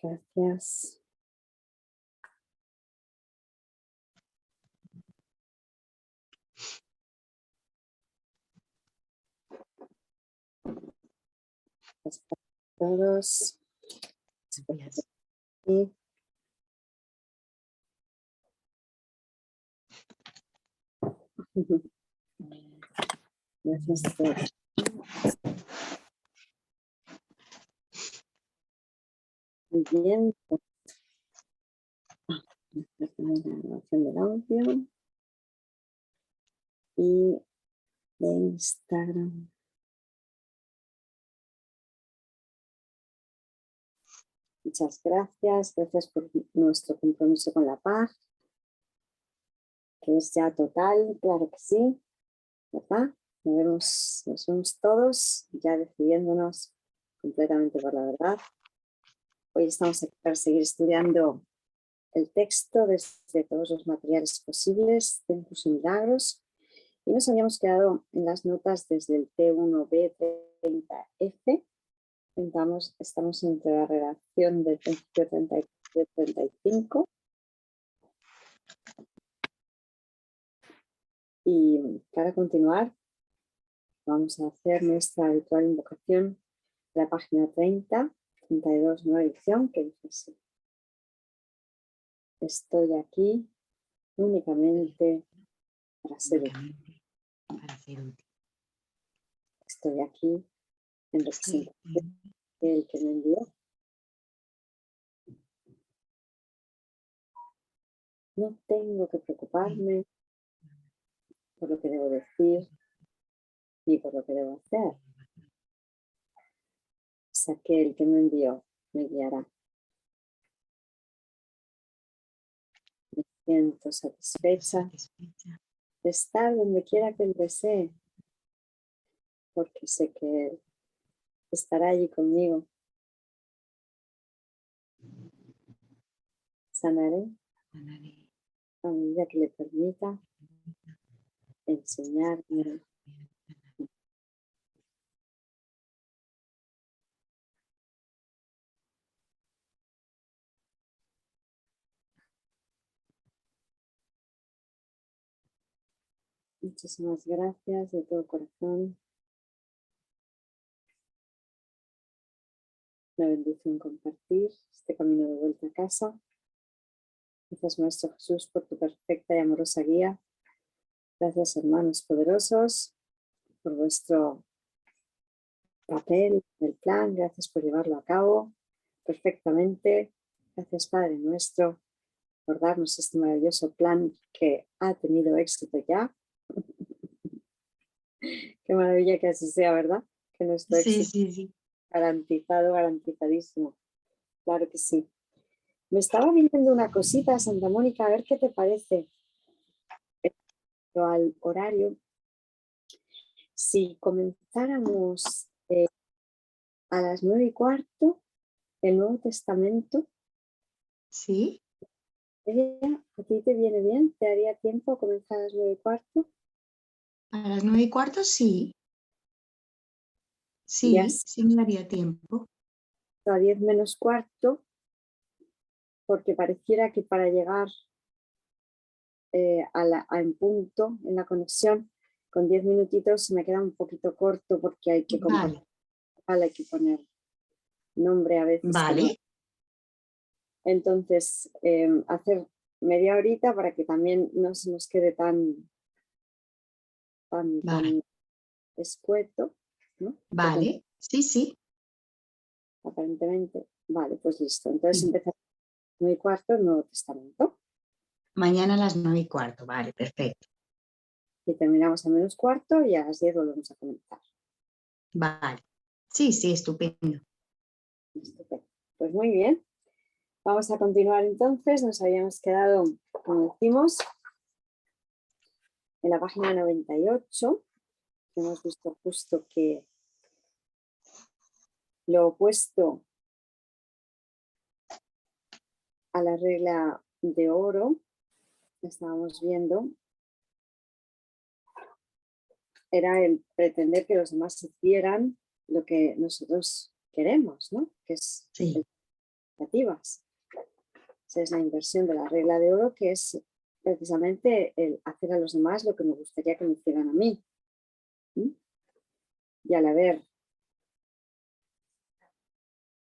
Gracias. Gracias a todos. Gracias. Y gracias a todos. Muy bien. La grabación del audio y de Instagram. Muchas gracias. Gracias por nuestro compromiso con la paz, que es ya total, claro que sí, ¿verdad? Nos vemos todos ya decidiéndonos completamente por la verdad. Hoy estamos aquí para seguir estudiando el texto desde todos los materiales posibles de Curso de Milagros y nos habíamos quedado en las notas desde el T1B30F. Estamos entre la redacción del principio 34 y 35 y para continuar vamos a hacer nuestra habitual invocación de la página 30, 32, nueva edición, que dice así: estoy aquí únicamente para ser útil. Estoy aquí en representación del que me envió. No tengo que preocuparme por lo que debo decir ni por lo que debo hacer. Es aquel que me envió, me guiará. Me siento satisfecha de estar donde quiera que él desee, porque sé que él estará allí conmigo. Sanaré a medida que le permita enseñarme. Muchísimas gracias de todo corazón. Una bendición compartir este camino de vuelta a casa. Gracias, Maestro Jesús, por tu perfecta y amorosa guía. Gracias, hermanos poderosos, por vuestro papel del plan. Gracias por llevarlo a cabo perfectamente. Gracias, Padre nuestro, por darnos este maravilloso plan que ha tenido éxito ya. Qué maravilla que así sea, ¿verdad? Que nuestro éxito Sí. garantizado, garantizadísimo. Claro que sí. Me estaba viendo una cosita, Santa Mónica, a ver qué te parece. Pero al horario, si comenzáramos a las 9:15, el Nuevo Testamento. Sí. ¿A ti te viene bien? ¿Te daría tiempo a comenzar a las 9:15? A las 9:15, sí. Ya Sí me daría tiempo. a 10:15, porque pareciera que para llegar en punto en la conexión, con 10 minutitos se me queda un poquito corto porque hay que compartir, hay que poner nombre a veces. Vale. Entonces, hacer media horita para que también no se nos quede tan escueto, ¿no? Vale, sí. Aparentemente. Vale, pues listo. Entonces empezamos a las 9:15, el Nuevo Testamento. Mañana a las 9:15, vale, perfecto. Y terminamos a 9:15 y a las 10 volvemos a comenzar. Vale. Sí, estupendo. Estupendo. Pues muy bien. Vamos a continuar entonces. Nos habíamos quedado, como decimos, en la página 98. Hemos visto justo que lo opuesto a la regla de oro, que estábamos viendo, era el pretender que los demás hicieran lo que nosotros queremos, ¿no? Que es significativas. Esa es la inversión de la regla de oro, que es precisamente el hacer a los demás lo que me gustaría que me hicieran a mí. Y al haber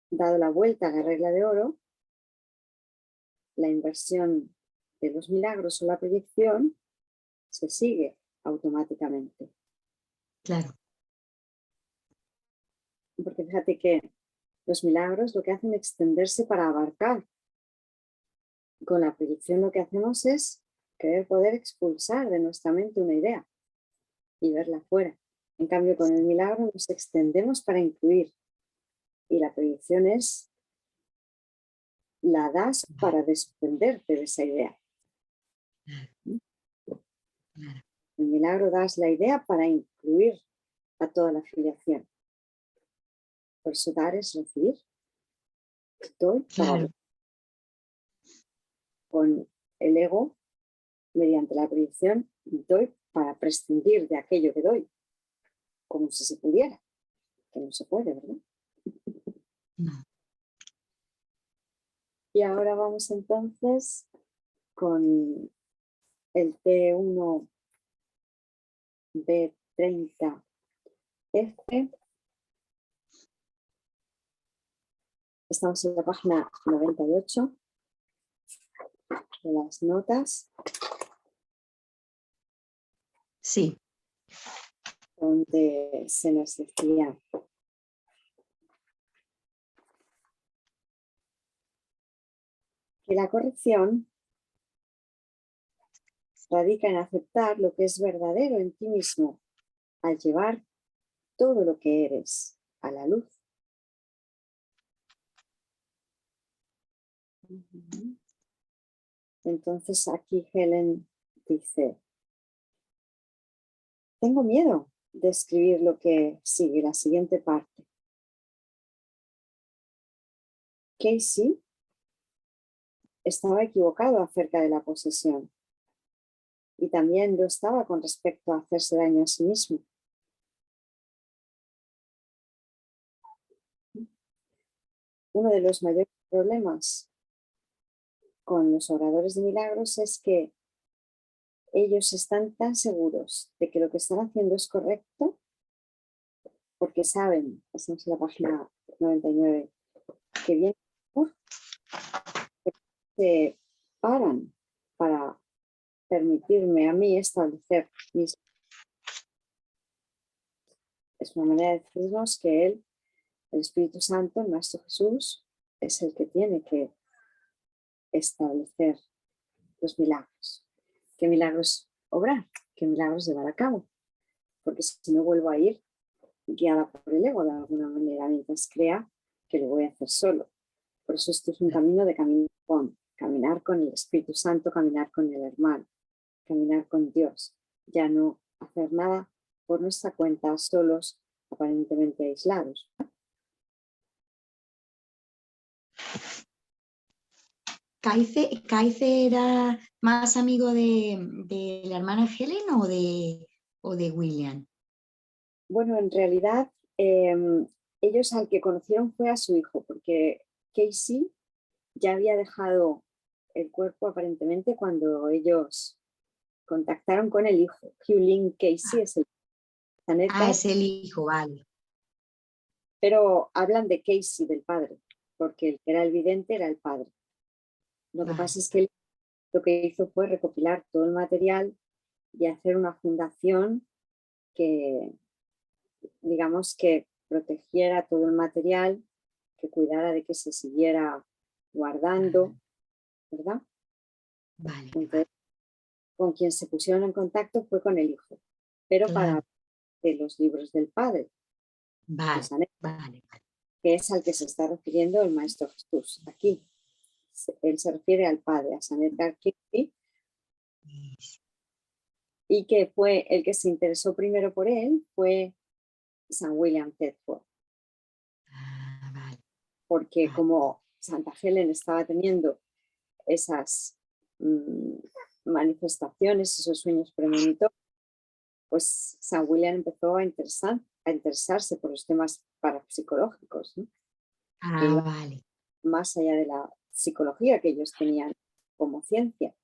dado la vuelta a la regla de oro, la inversión de los milagros o la proyección se sigue automáticamente. Claro. Porque fíjate que los milagros lo que hacen es extenderse para abarcar. Con la proyección lo que hacemos es querer poder expulsar de nuestra mente una idea y verla fuera. En cambio, con el milagro nos extendemos para incluir. Y la proyección es, la das para desprenderte de esa idea. Claro. El milagro das la idea para incluir a toda la afiliación. Por eso dar es recibir. Doy para Claro. con el ego, mediante la proyección, doy para prescindir de aquello que doy, como si se pudiera, que no se puede, ¿verdad? No. Y ahora vamos entonces con el T1B30F. Estamos en la página 98 de las notas. Sí. Donde se nos decía que la corrección radica en aceptar lo que es verdadero en ti mismo al llevar todo lo que eres a la luz. Entonces aquí Helen dice, tengo miedo de escribir lo que sigue, la siguiente parte. Casey estaba equivocado acerca de la posesión y también lo estaba con respecto a hacerse daño a sí mismo. Uno de los mayores problemas con los oradores de milagros es que ellos están tan seguros de que lo que están haciendo es correcto porque saben, estamos en la página 99, que viene se paran para permitirme a mí establecer mis... Es una manera de decirnos que Él, el Espíritu Santo, el Maestro Jesús, es el que tiene que establecer los milagros. ¿Qué milagros obrar? ¿Qué milagros llevar a cabo? Porque si no vuelvo a ir guiada por el ego de alguna manera, mientras crea que lo voy a hacer solo. Por eso esto es un camino de caminar con el Espíritu Santo, caminar con el hermano, caminar con Dios. Ya no hacer nada por nuestra cuenta, solos, aparentemente aislados. ¿Caice era más amigo de la hermana Helen o de William? Bueno, en realidad ellos al que conocieron fue a su hijo, porque Casey ya había dejado el cuerpo aparentemente cuando ellos contactaron con el hijo. Hugh Lynn Casey es el es el hijo, vale. Pero hablan de Casey, del padre, porque el que era el vidente era el padre. Lo que pasa es que él lo que hizo fue recopilar todo el material y hacer una fundación que, digamos, que protegiera todo el material, que cuidara de que se siguiera guardando, ¿verdad? Vale. Entonces, con quien se pusieron en contacto fue con el hijo, pero para de los libros del padre, vale, que es al que se está refiriendo el Maestro Jesús. Aquí él se refiere al padre, a San Edgar Casey, y que fue el que se interesó primero por él fue San William Thetford. Vale. Porque como Santa Helen estaba teniendo esas manifestaciones, esos sueños premonitorios, pues San William empezó a interesarse por los temas parapsicológicos, ¿no? Vale. más allá de la psicología que ellos tenían como ciencia.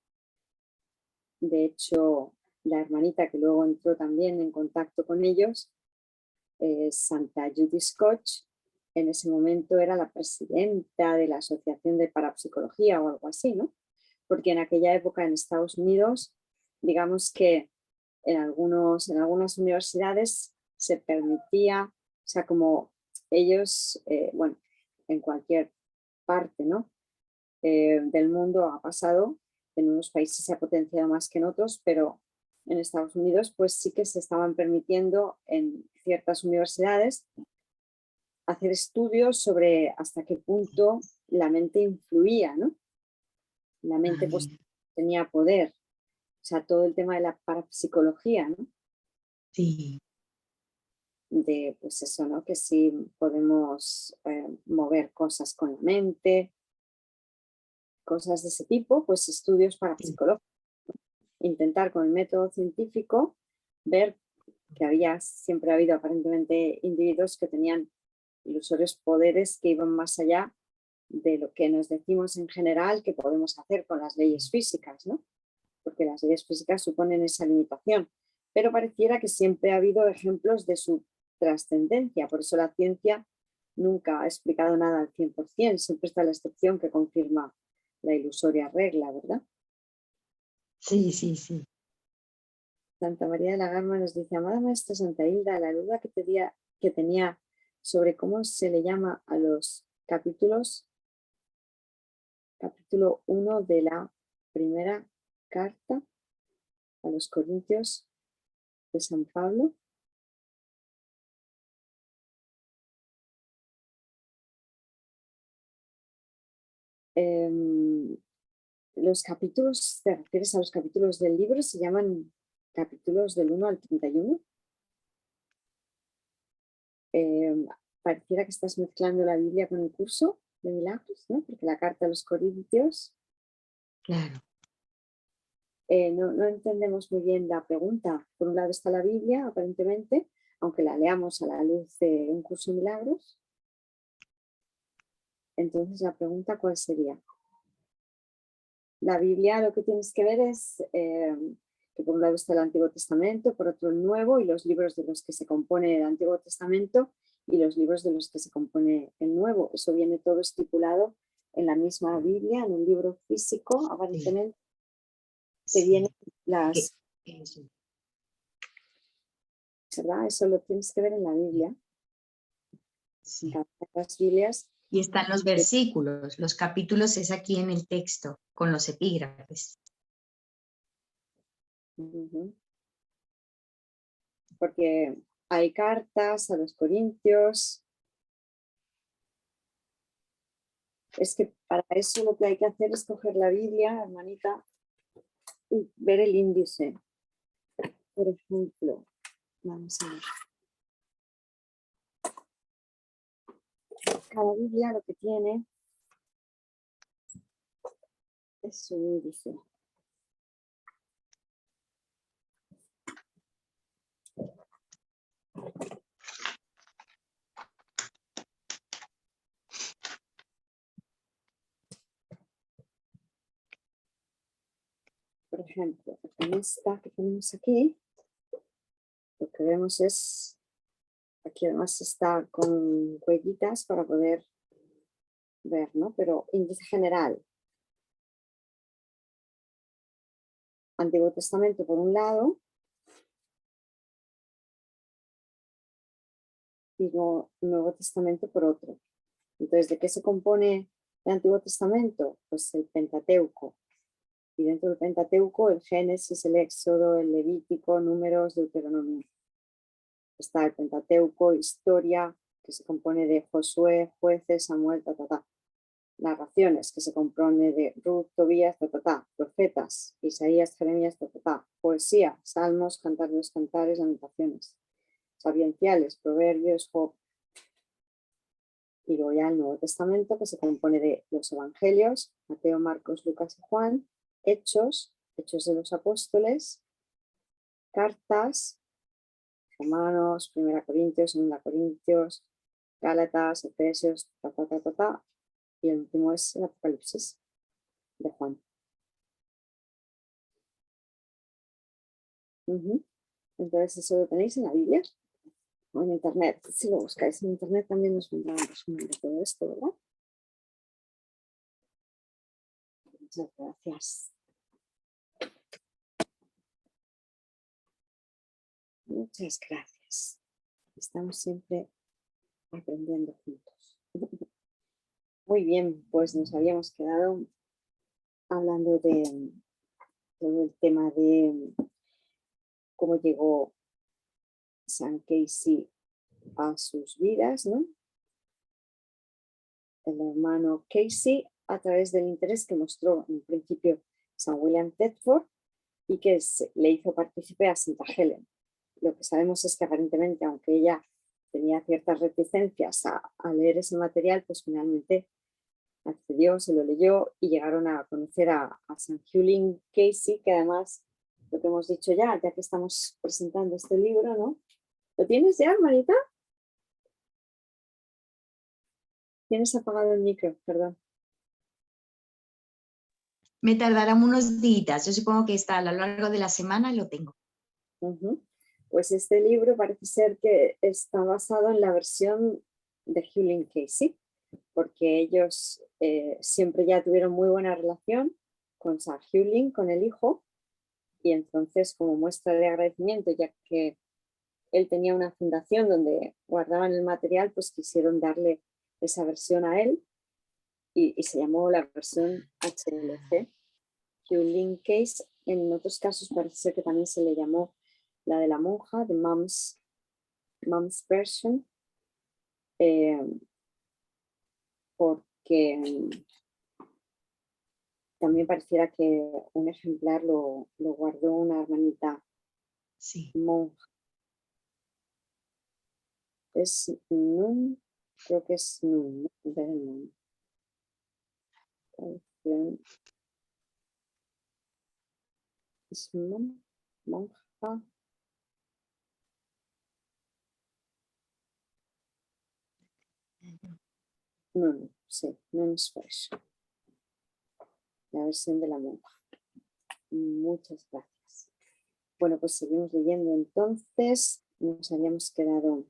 De hecho, la hermanita que luego entró también en contacto con ellos, Santa Judy Scott, en ese momento era la presidenta de la Asociación de Parapsicología o algo así, ¿no? Porque en aquella época en Estados Unidos, digamos que en algunas universidades se permitía, o sea, como ellos, bueno, en cualquier parte, ¿no? Del mundo ha pasado, en unos países se ha potenciado más que en otros, pero en Estados Unidos pues sí que se estaban permitiendo en ciertas universidades hacer estudios sobre hasta qué punto la mente influía, ¿no? La mente pues tenía poder, o sea, todo el tema de la parapsicología, ¿no? Sí. De pues eso, ¿no? Que sí podemos mover cosas con la mente, cosas de ese tipo, pues estudios parapsicológicos. Intentar con el método científico ver que siempre ha habido aparentemente individuos que tenían ilusorios poderes que iban más allá de lo que nos decimos en general que podemos hacer con las leyes físicas, ¿no? Porque las leyes físicas suponen esa limitación, pero pareciera que siempre ha habido ejemplos de su trascendencia, por eso la ciencia nunca ha explicado nada al 100%, siempre está la excepción que confirma la ilusoria regla, ¿verdad? Sí, sí, sí. Santa María de la Garma nos dice: amada Maestra Santa Hilda, la duda que tenía sobre cómo se le llama a los capítulo 1 de la primera carta a los Corintios de San Pablo. Los capítulos, ¿te refieres a los capítulos del libro? Se llaman capítulos del 1 al 31. Pareciera que estás mezclando la Biblia con el curso de milagros, ¿no? Porque la carta a los Corintios, Claro. no entendemos muy bien la pregunta. Por un lado está la Biblia, aparentemente, aunque la leamos a la luz de un curso de milagros. Entonces la pregunta, ¿cuál sería? La Biblia lo que tienes que ver es que por un lado está el Antiguo Testamento, por otro el Nuevo, y los libros de los que se compone el Antiguo Testamento y los libros de los que se compone el Nuevo. Eso viene todo estipulado en la misma Biblia, en un libro físico, aparentemente, que vienen las... Eso. ¿Verdad? Eso lo tienes que ver en la Biblia. Sí. Cada una de las Biblias. Y están los versículos, los capítulos es aquí en el texto, con los epígrafes. Porque hay cartas a los Corintios. Es que para eso lo que hay que hacer es coger la Biblia, hermanita, y ver el índice. Por ejemplo, vamos a ver. Cada Biblia lo que tiene es su índice. Por ejemplo, en esta que tenemos aquí, lo que vemos es, aquí además está con huellitas para poder ver, ¿no? Pero índice general. Antiguo Testamento por un lado y Nuevo Testamento por otro. Entonces, ¿de qué se compone el Antiguo Testamento? Pues el Pentateuco. Y dentro del Pentateuco, el Génesis, el Éxodo, el Levítico, Números, Deuteronomio. Está el Pentateuco, historia, que se compone de Josué, Jueces, Samuel, narraciones, que se compone de Ruth, Tobías, profetas, Isaías, Jeremías, poesía, salmos, cantar de los cantares, lamentaciones, sapienciales, proverbios, Job. Y luego ya el Nuevo Testamento, que se compone de los Evangelios, Mateo, Marcos, Lucas y Juan, Hechos de los Apóstoles, cartas, Romanos, 1 Corintios, 2 Corintios, Gálatas, Efesios, Y el último es el Apocalipsis de Juan. Entonces eso lo tenéis en la Biblia o en internet. Si lo buscáis en internet también os vendrá un resumen de todo esto, ¿verdad? Muchas gracias. Muchas gracias. Estamos siempre aprendiendo juntos. Muy bien, pues nos habíamos quedado hablando de todo el tema de cómo llegó San Casey a sus vidas, ¿no? El hermano Casey, a través del interés que mostró en principio San William Thetford y que le hizo partícipe a Santa Helen. Lo que sabemos es que aparentemente, aunque ella tenía ciertas reticencias a leer ese material, pues finalmente accedió, se lo leyó y llegaron a conocer a San Hughlin Casey, que además, lo que hemos dicho ya que estamos presentando este libro, ¿no? ¿Lo tienes ya, Marita? Tienes apagado el micro, perdón. Me tardarán unos días, yo supongo que está a lo largo de la semana y lo tengo. Pues este libro parece ser que está basado en la versión de Hughlin Casey, porque ellos siempre ya tuvieron muy buena relación con San Hughlin, con el hijo, y entonces como muestra de agradecimiento, ya que él tenía una fundación donde guardaban el material, pues quisieron darle esa versión a él y se llamó la versión HLC. Hughlin Case, en otros casos parece ser que también se le llamó la de la monja, de Mom's Version, porque también pareciera que un ejemplar lo guardó una hermanita monja. Es Nun, creo que es Nun, ¿no? Es monja. No, sí, Nun's Version. La versión de la monja. Muchas gracias. Bueno, pues seguimos leyendo entonces. Nos habíamos quedado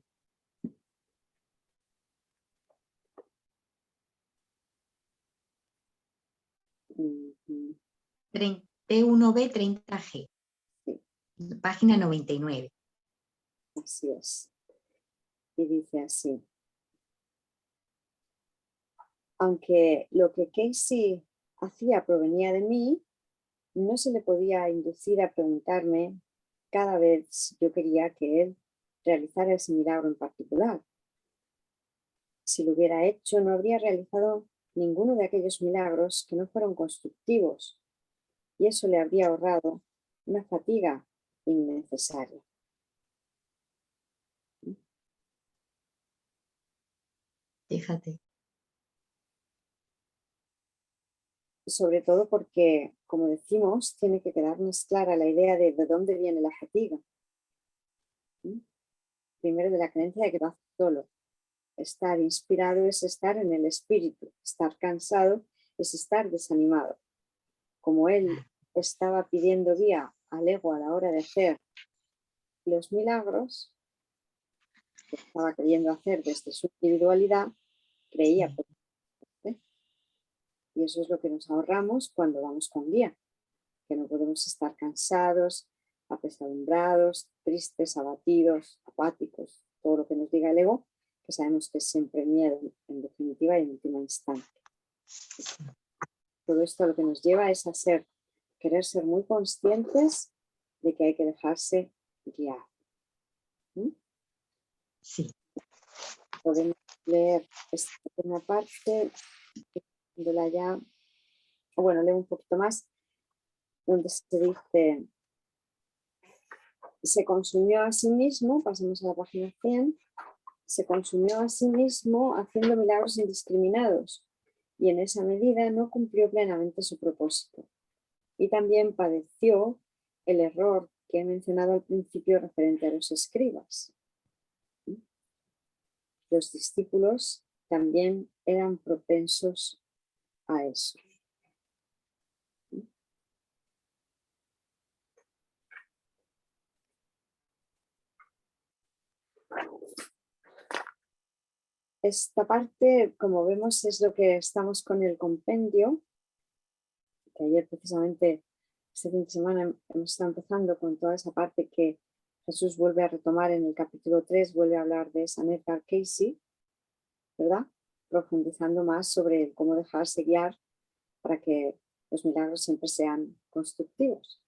31B 30G, sí. Página 99. Así es. Y dice así. Aunque lo que Casey hacía provenía de mí, no se le podía inducir a preguntarme cada vez si yo quería que él realizara ese milagro en particular. Si lo hubiera hecho, no habría realizado ninguno de aquellos milagros que no fueron constructivos, y eso le habría ahorrado una fatiga innecesaria. Fíjate. Sobre todo porque, como decimos, tiene que quedarnos clara la idea de dónde viene la fatiga. Primero, de la creencia de que va solo. Estar inspirado es estar en el espíritu. Estar cansado es estar desanimado. Como él estaba pidiendo guía al ego a la hora de hacer los milagros que estaba queriendo hacer desde su individualidad, creía. Y eso es lo que nos ahorramos cuando vamos con guía, que no podemos estar cansados, apesadumbrados, tristes, abatidos, apáticos, todo lo que nos diga el ego, que sabemos que es siempre miedo en definitiva y en última instancia. Todo esto lo que nos lleva es a querer ser muy conscientes de que hay que dejarse guiar. Sí. Podemos leer esta primera parte, ya, bueno, leo un poquito más, donde se dice, se consumió a sí mismo, pasamos a la página 100, se consumió a sí mismo haciendo milagros indiscriminados y en esa medida no cumplió plenamente su propósito. Y también padeció el error que he mencionado al principio referente a los escribas. Los discípulos también eran propensos a eso. Esta parte, como vemos, es lo que estamos con el compendio, que ayer precisamente, este fin de semana, hemos estado empezando con toda esa parte que Jesús vuelve a retomar en el capítulo 3, vuelve a hablar de San Edgar Casey, ¿verdad? Profundizando más sobre cómo dejarse guiar para que los milagros siempre sean constructivos.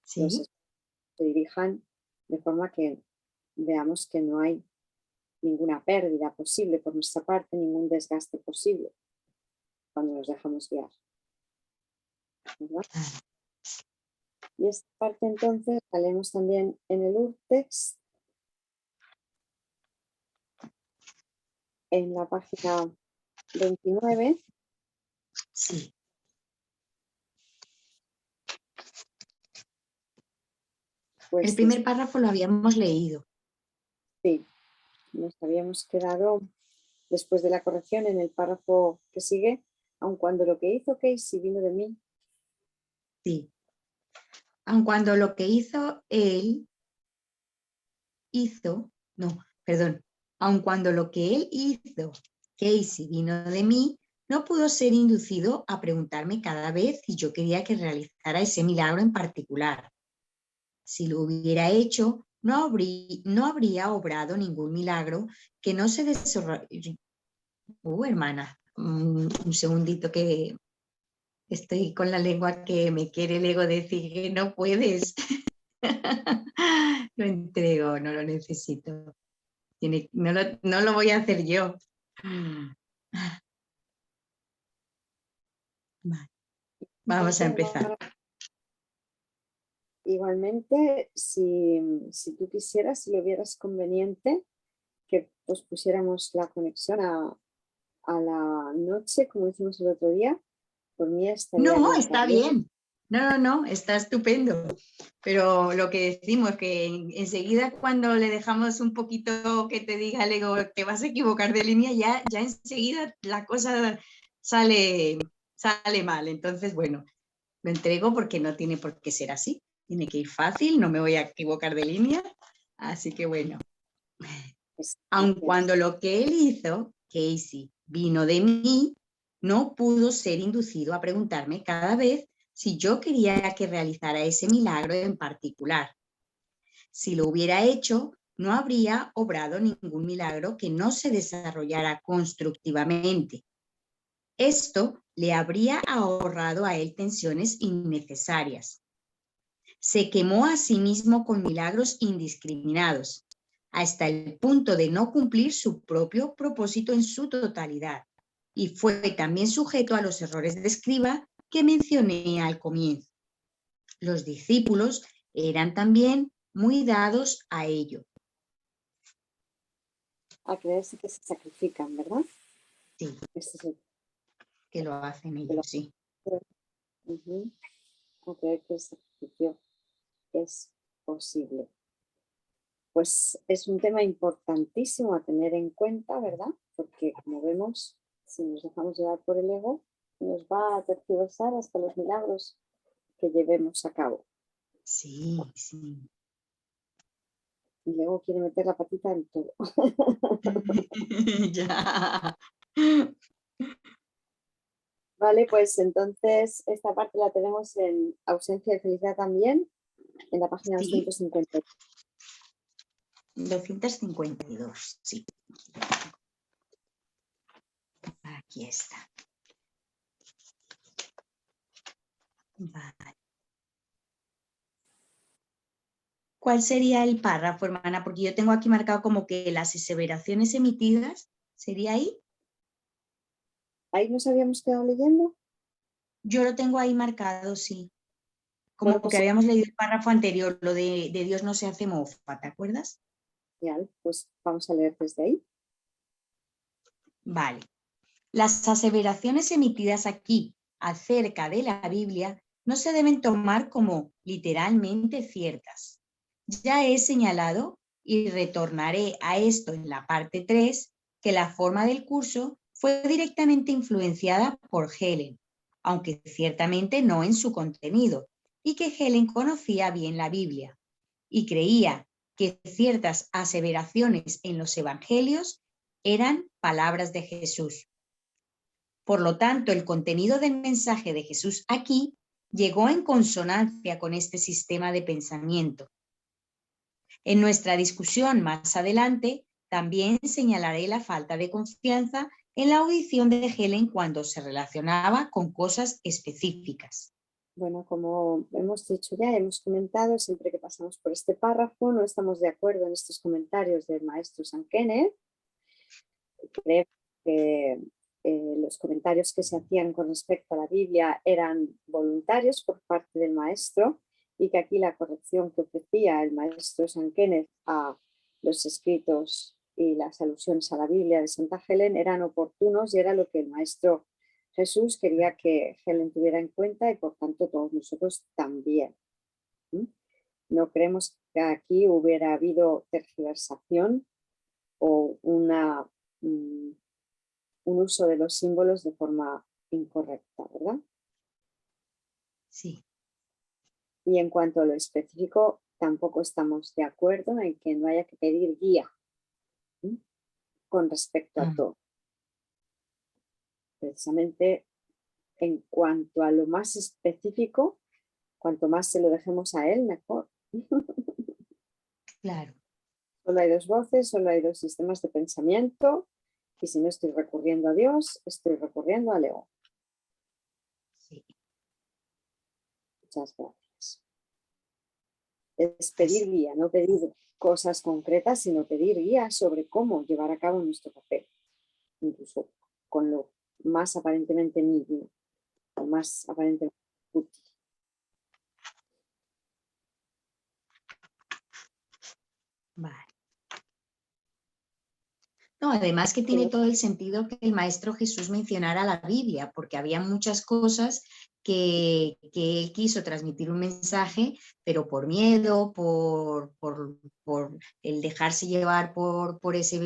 Sí. Entonces, se dirijan de forma que veamos que no hay ninguna pérdida posible por nuestra parte, ningún desgaste posible cuando nos dejamos guiar, ¿verdad? Y esta parte entonces la leemos también en el Urtext, en la página 29. Sí. Pues El primer párrafo lo habíamos leído. Sí, nos habíamos quedado después de la corrección en el párrafo que sigue, aun cuando lo que hizo Casey vino de mí. Sí. Aun cuando lo que hizo él aun cuando lo que él hizo, Casey, vino de mí, no pudo ser inducido a preguntarme cada vez si yo quería que realizara ese milagro en particular. Si lo hubiera hecho, no habría obrado ningún milagro que no se desarrolle. Hermana, un segundito que estoy con la lengua que me quiere el ego decir que no puedes. Lo entrego, no lo necesito. No lo voy a hacer yo. Vale. Vamos a empezar. Igualmente, si tú quisieras, si lo vieras conveniente, que pues pusiéramos la conexión a la noche, como hicimos el otro día, por mí estaría No, bien está también. bien. No, está estupendo. Pero lo que decimos, que enseguida cuando le dejamos un poquito que te diga el ego, te vas a equivocar de línea, ya enseguida la cosa sale mal. Entonces, bueno, lo entrego porque no tiene por qué ser así. Tiene que ir fácil, no me voy a equivocar de línea. Así que bueno. Aun cuando lo que él hizo, Casey, vino de mí, no pudo ser inducido a preguntarme cada vez si yo quería que realizara ese milagro en particular. Si lo hubiera hecho, no habría obrado ningún milagro que no se desarrollara constructivamente. Esto le habría ahorrado a él tensiones innecesarias. Se quemó a sí mismo con milagros indiscriminados, hasta el punto de no cumplir su propio propósito en su totalidad, y fue también sujeto a los errores de escriba que mencioné al comienzo. Los discípulos eran también muy dados a ello. A creerse que se sacrifican, ¿verdad? Sí, que lo hacen ellos, sí. A creer que el sacrificio es posible. Pues es un tema importantísimo a tener en cuenta, ¿verdad? Porque como vemos, si nos dejamos llevar por el ego, nos va a tergiversar hasta los milagros que llevemos a cabo. Sí. Y luego quiere meter la patita en todo. Ya. Vale, pues entonces esta parte la tenemos en ausencia de felicidad también, en la página 250. 252, sí. Aquí está. Vale. ¿Cuál sería el párrafo, hermana? Porque yo tengo aquí marcado como que las aseveraciones emitidas, ¿sería ahí? ¿Ahí nos habíamos quedado leyendo? Yo lo tengo ahí marcado, sí. Como Bueno, pues, que habíamos leído el párrafo anterior, lo de Dios no se hace mofa, ¿te acuerdas? genial, pues vamos a leer desde ahí. Vale. Las aseveraciones emitidas aquí acerca de la Biblia no se deben tomar como literalmente ciertas. Ya he señalado, y retornaré a esto en la parte 3, que la forma del curso fue directamente influenciada por Helen, aunque ciertamente no en su contenido, y que Helen conocía bien la Biblia y creía que ciertas aseveraciones en los evangelios eran palabras de Jesús. Por lo tanto, el contenido del mensaje de Jesús aquí llegó en consonancia con este sistema de pensamiento. En nuestra discusión más adelante, también señalaré la falta de confianza en la audición de Helen cuando se relacionaba con cosas específicas. Bueno, como hemos dicho ya, hemos comentado, siempre que pasamos por este párrafo, no estamos de acuerdo en estos comentarios del maestro San Kenneth. Creo que los comentarios que se hacían con respecto a la Biblia eran voluntarios por parte del maestro y que aquí la corrección que ofrecía el maestro San Kenneth a los escritos y las alusiones a la Biblia de Santa Helen eran oportunos y era lo que el maestro Jesús quería que Helen tuviera en cuenta y por tanto todos nosotros también. No creemos que aquí hubiera habido tergiversación o un uso de los símbolos de forma incorrecta, ¿verdad? Sí. Y en cuanto a lo específico, tampoco estamos de acuerdo en que no haya que pedir guía con respecto a todo. Precisamente en cuanto a lo más específico, cuanto más se lo dejemos a él, mejor. Claro. Solo hay dos voces, solo hay dos sistemas de pensamiento y si no estoy recurriendo a Dios, estoy recurriendo al ego. Sí. Muchas gracias. Es pedir guía, no pedir cosas concretas, sino pedir guía sobre cómo llevar a cabo nuestro papel, incluso con lo más aparentemente mínimo, o más aparentemente útil. Vale. No, además que tiene todo el sentido que el Maestro Jesús mencionara la Biblia, porque había muchas cosas que él quiso transmitir un mensaje, pero por miedo, por el dejarse llevar por ese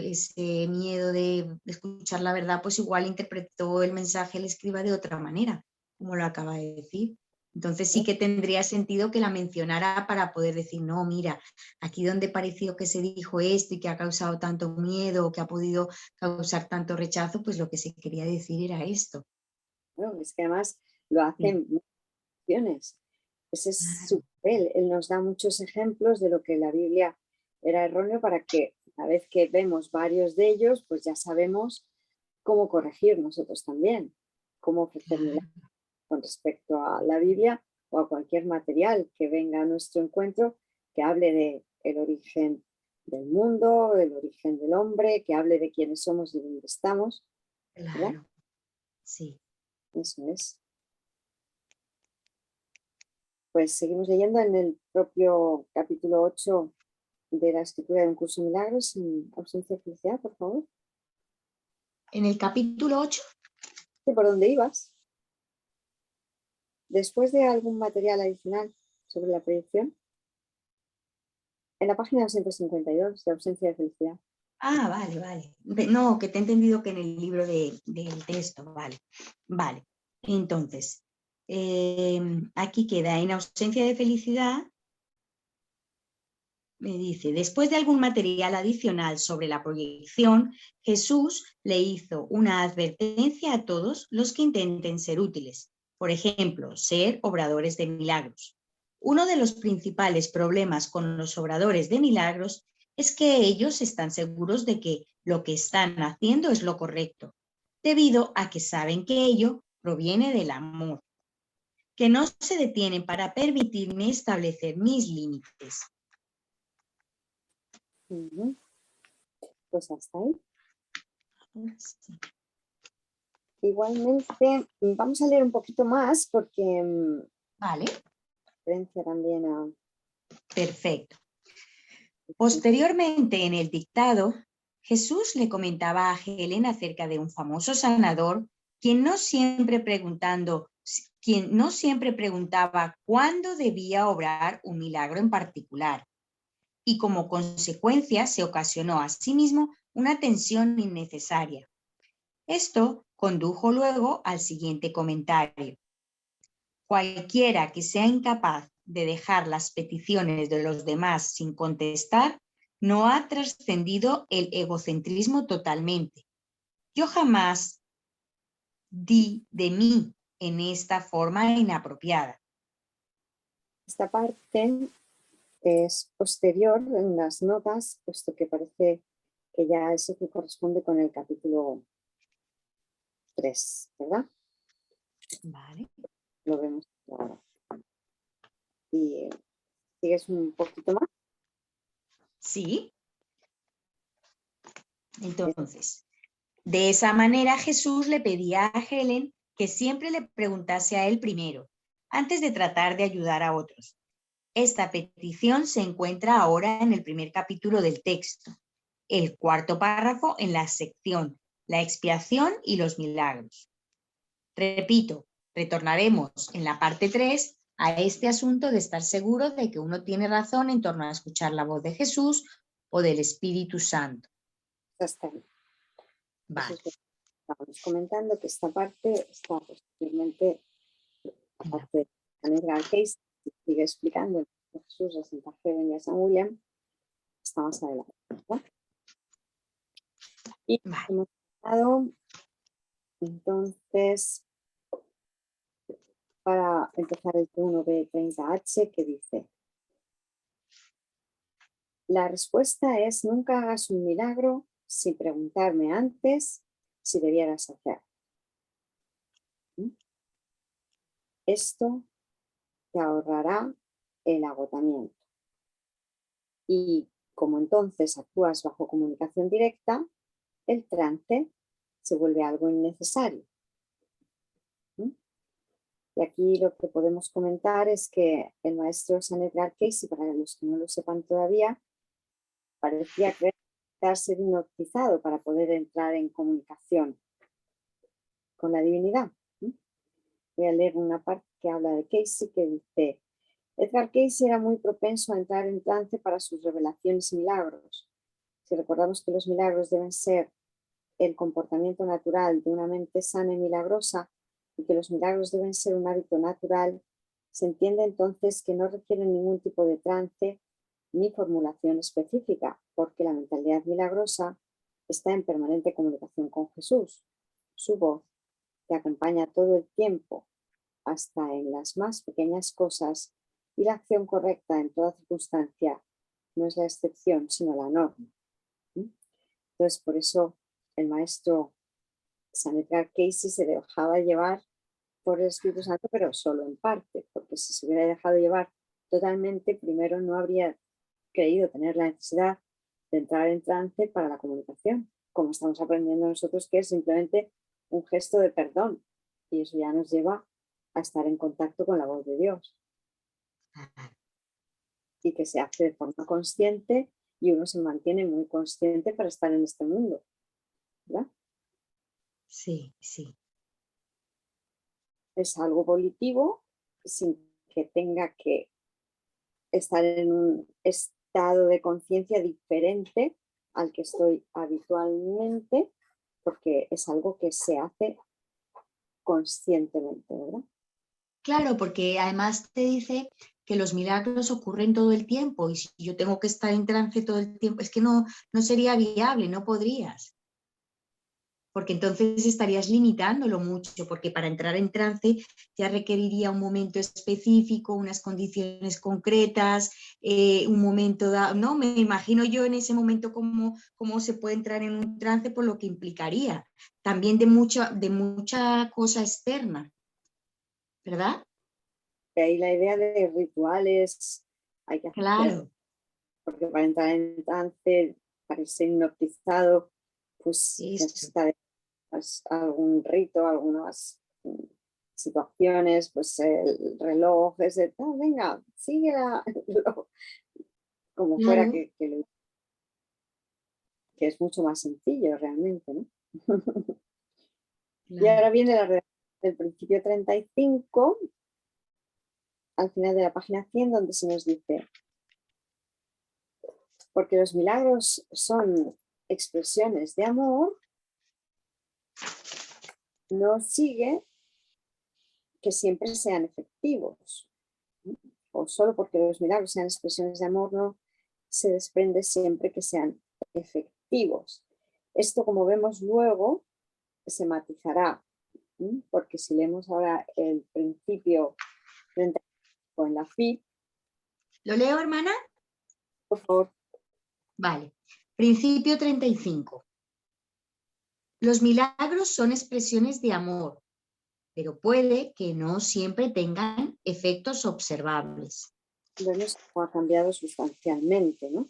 miedo de escuchar la verdad, pues igual interpretó el mensaje el escriba de otra manera, como lo acaba de decir. Entonces sí que tendría sentido que la mencionara para poder decir, no, mira, aquí donde pareció que se dijo esto y que ha causado tanto miedo o que ha podido causar tanto rechazo, pues lo que se quería decir era esto. Bueno, es que además lo hacen muchas ocasiones. Ese es su papel. Él nos da muchos ejemplos de lo que la Biblia era erróneo para que una vez que vemos varios de ellos, pues ya sabemos cómo corregir nosotros también, cómo ofrecer con respecto a la Biblia o a cualquier material que venga a nuestro encuentro que hable de el origen del mundo, del origen del hombre, que hable de quiénes somos y dónde estamos. Claro, ¿verdad? sí. Eso es. Pues seguimos leyendo en el propio capítulo 8 de la escritura de un curso de milagros en ausencia de felicidad, por favor. En el capítulo 8. ¿Sí, por dónde ibas? Después de algún material adicional sobre la proyección. En la página 252 de ausencia de felicidad. Ah, vale, vale. No, que te he entendido que en el libro del texto, vale. Vale. Entonces, aquí queda en ausencia de felicidad. Me dice, después de algún material adicional sobre la proyección, Jesús le hizo una advertencia a todos los que intenten ser útiles. Por ejemplo, ser obradores de milagros. Uno de los principales problemas con los obradores de milagros es que ellos están seguros de que lo que están haciendo es lo correcto, debido a que saben que ello proviene del amor, que no se detienen para permitirme establecer mis límites. Pues hasta ahí. Sí. Igualmente, vamos a leer un poquito más porque Vale. referencia también a... Perfecto. Posteriormente, en el dictado, Jesús le comentaba a Helen acerca de un famoso sanador, quien no siempre preguntaba cuándo debía obrar un milagro en particular. Y como consecuencia se ocasionó a sí mismo una tensión innecesaria. Esto condujo luego al siguiente comentario. Cualquiera que sea incapaz de dejar las peticiones de los demás sin contestar, no ha trascendido el egocentrismo totalmente. Yo jamás di de mí en esta forma inapropiada. Esta parte es posterior en las notas, puesto que parece que ya eso que corresponde con el capítulo 3, ¿verdad? Vale. Lo vemos ahora. Y sigues un poquito más. Sí. Entonces, de esa manera Jesús le pedía a Helen que siempre le preguntase a él primero, antes de tratar de ayudar a otros. Esta petición se encuentra ahora en el primer capítulo del texto, el cuarto párrafo en la sección La expiación y los milagros. Repito, retornaremos en la parte 3 a este asunto de estar seguro de que uno tiene razón en torno a escuchar la voz de Jesús o del Espíritu Santo. Hasta ahí. Vale. Estábamos comentando que esta parte está posteriormente, aparte de Edgar Cayce, sigue explicando Jesús a Santa Helen y a San William, está más adelante, ¿no? Y Vale. hemos estado, entonces, para empezar el T1B30H, que dice: la respuesta es: nunca hagas un milagro sin preguntarme antes si debieras hacer. Esto te ahorrará el agotamiento. Y como entonces actúas bajo comunicación directa, el trance se vuelve algo innecesario. Y aquí lo que podemos comentar es que el maestro San Edgar Cayce, para los que no lo sepan todavía, parecía quedarse hipnotizado para poder entrar en comunicación con la divinidad. Voy a leer una parte que habla de Cayce, que dice: Edgar Cayce era muy propenso a entrar en trance para sus revelaciones y milagros. Si recordamos que los milagros deben ser el comportamiento natural de una mente sana y milagrosa, y que los milagros deben ser un hábito natural, se entiende entonces que no requieren ningún tipo de trance ni formulación específica, porque la mentalidad milagrosa está en permanente comunicación con Jesús. Su voz te acompaña todo el tiempo, hasta en las más pequeñas cosas, y la acción correcta en toda circunstancia no es la excepción, sino la norma. Entonces, por eso el maestro San Edgar Cayce se dejaba llevar por el Espíritu Santo, pero solo en parte, porque si se hubiera dejado llevar totalmente, primero no habría creído tener la necesidad de entrar en trance para la comunicación, como estamos aprendiendo nosotros, que es simplemente un gesto de perdón, y eso ya nos lleva a estar en contacto con la voz de Dios, y que se hace de forma consciente, y uno se mantiene muy consciente para estar en este mundo, ¿verdad? Sí, sí. Es algo volitivo sin que tenga que estar en un estado de conciencia diferente al que estoy habitualmente, porque es algo que se hace conscientemente, ¿verdad? Claro, porque además te dice que los milagros ocurren todo el tiempo y si yo tengo que estar en trance todo el tiempo, es que no sería viable, no podrías. Porque entonces estarías limitándolo mucho, porque para entrar en trance ya requeriría un momento específico, unas condiciones concretas, un momento dado. No, me imagino yo en ese momento cómo se puede entrar en un trance, por lo que implicaría también de mucha cosa externa, ¿verdad? De ahí la idea de rituales, hay que hacer, Claro. porque para entrar en trance, para ser hipnotizado, pues Eso. necesita algún rito, algunas situaciones, pues el reloj, ese, venga, sigue como fuera Claro. que es mucho más sencillo realmente, ¿no? Y ahora Claro. viene la redacción del principio 35, al final de la página 100, donde se nos dice: porque los milagros son, expresiones de amor, no sigue que siempre sean efectivos. O solo porque los milagros sean expresiones de amor, no se desprende siempre que sean efectivos. Esto, como vemos luego, se matizará, porque si leemos ahora el principio 35 en la FIP, ¿Lo leo, hermana? por favor. Vale. Principio 35. Los milagros son expresiones de amor, pero puede que no siempre tengan efectos observables. Vemos cómo ha cambiado sustancialmente, ¿no?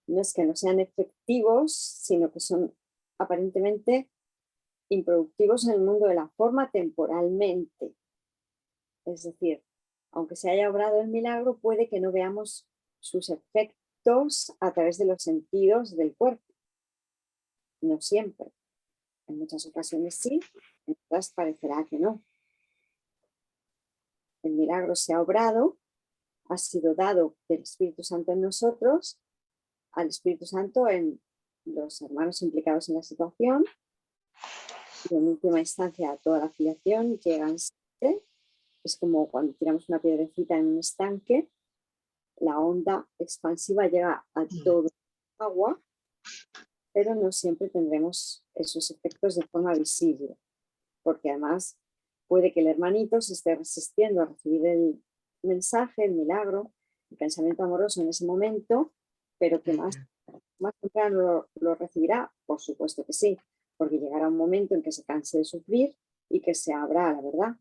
No es que no sean efectivos, sino que son aparentemente improductivos en el mundo de la forma temporalmente. Es decir, aunque se haya obrado el milagro, puede que no veamos sus efectos a través de los sentidos del cuerpo. No siempre. En muchas ocasiones sí, en otras parecerá que no. El milagro se ha obrado, ha sido dado del Espíritu Santo en nosotros, al Espíritu Santo en los hermanos implicados en la situación, y en última instancia a toda la filiación llegan siempre. Es como cuando tiramos una piedrecita en un estanque, la onda expansiva llega a todo el agua, pero no siempre tendremos esos efectos de forma visible, porque además puede que el hermanito se esté resistiendo a recibir el mensaje, el milagro, el pensamiento amoroso en ese momento, pero que más temprano lo recibirá, por supuesto que sí, porque llegará un momento en que se canse de sufrir y que se abra a la verdad,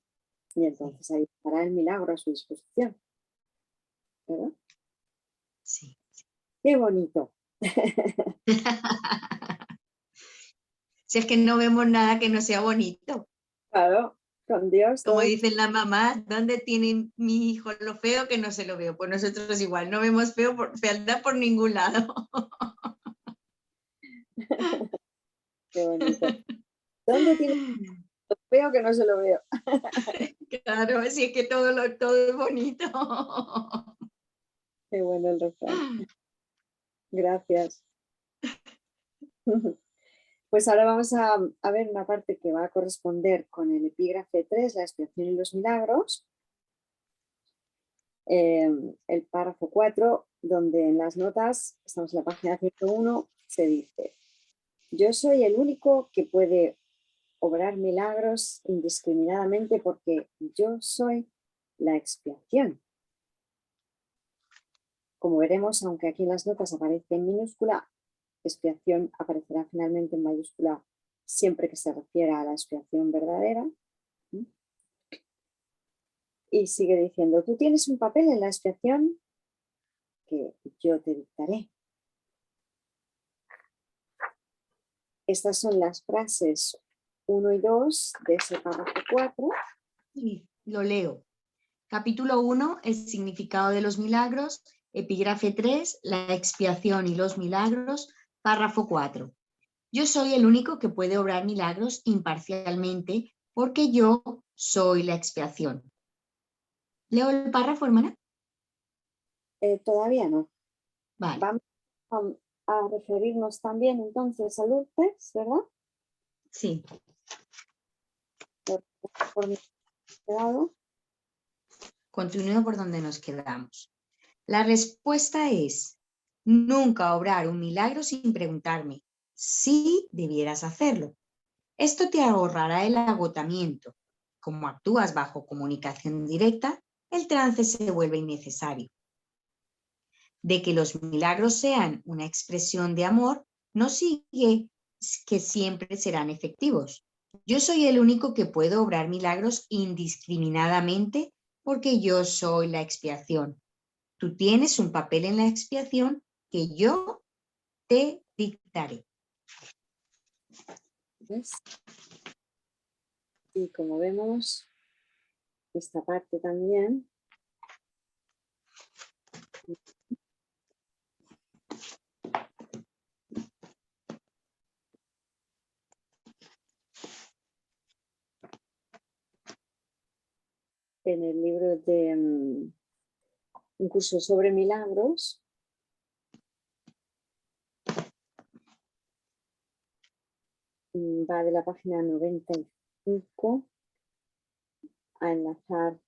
y entonces ahí estará el milagro a su disposición. ¿Verdad? Sí. ¡Qué bonito! Si es que no vemos nada que no sea bonito. Claro, con Dios Como todo. dicen las mamás, ¿dónde tiene mi hijo lo feo que no se lo veo? Pues nosotros igual, no vemos fealdad por ningún lado. Qué bonito. ¿Dónde tiene lo feo que no se lo veo? Claro, así es que todo es bonito. Qué bueno el refrán. Gracias. Pues ahora vamos a ver una parte que va a corresponder con el epígrafe 3, la expiación y los milagros. El párrafo 4, donde en las notas, estamos en la página 101, se dice: yo soy el único que puede obrar milagros indiscriminadamente porque yo soy la expiación. Como veremos, aunque aquí en las notas aparece en minúscula, expiación aparecerá finalmente en mayúscula siempre que se refiera a la expiación verdadera. Y sigue diciendo: tú tienes un papel en la expiación que yo te dictaré. Estas son las frases 1 y 2 de ese párrafo 4. Sí, lo leo. Capítulo 1, el significado de los milagros. Epígrafe 3, la expiación y los milagros. Párrafo 4. Yo soy el único que puede obrar milagros imparcialmente porque yo soy la expiación. ¿Leo el párrafo, hermana? Todavía no. Vale. Vamos a referirnos también entonces a Lourdes, ¿verdad? Sí. Por mi lado. Continúo por donde nos quedamos. La respuesta es: nunca obrar un milagro sin preguntarme si debieras hacerlo. Esto te ahorrará el agotamiento. Como actúas bajo comunicación directa, el trance se vuelve innecesario. De que los milagros sean una expresión de amor, no sigue que siempre serán efectivos. Yo soy el único que puedo obrar milagros indiscriminadamente porque yo soy la expiación. Tú tienes un papel en la expiación que yo te dictaré. ¿Ves? Y como vemos, esta parte también en el libro de un curso sobre milagros, va de la página 95 a enlazar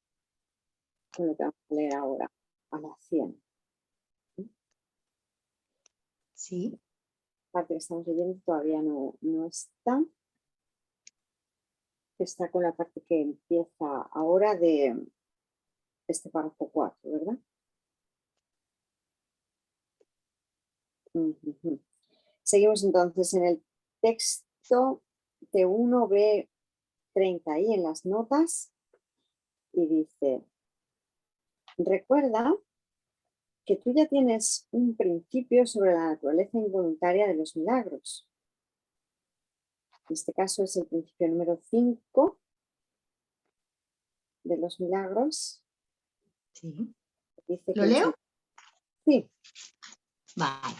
con lo que vamos a leer ahora, a la 100. Sí. La parte que estamos leyendo todavía no está. Está con la parte que empieza ahora de este párrafo 4, ¿verdad? Seguimos entonces en el texto T1B30 ahí en las notas y dice, recuerda que tú ya tienes un principio sobre la naturaleza involuntaria de los milagros. En este caso es el principio número 5 de los milagros. Sí. Dice ¿Lo que leo? Sí. Vale.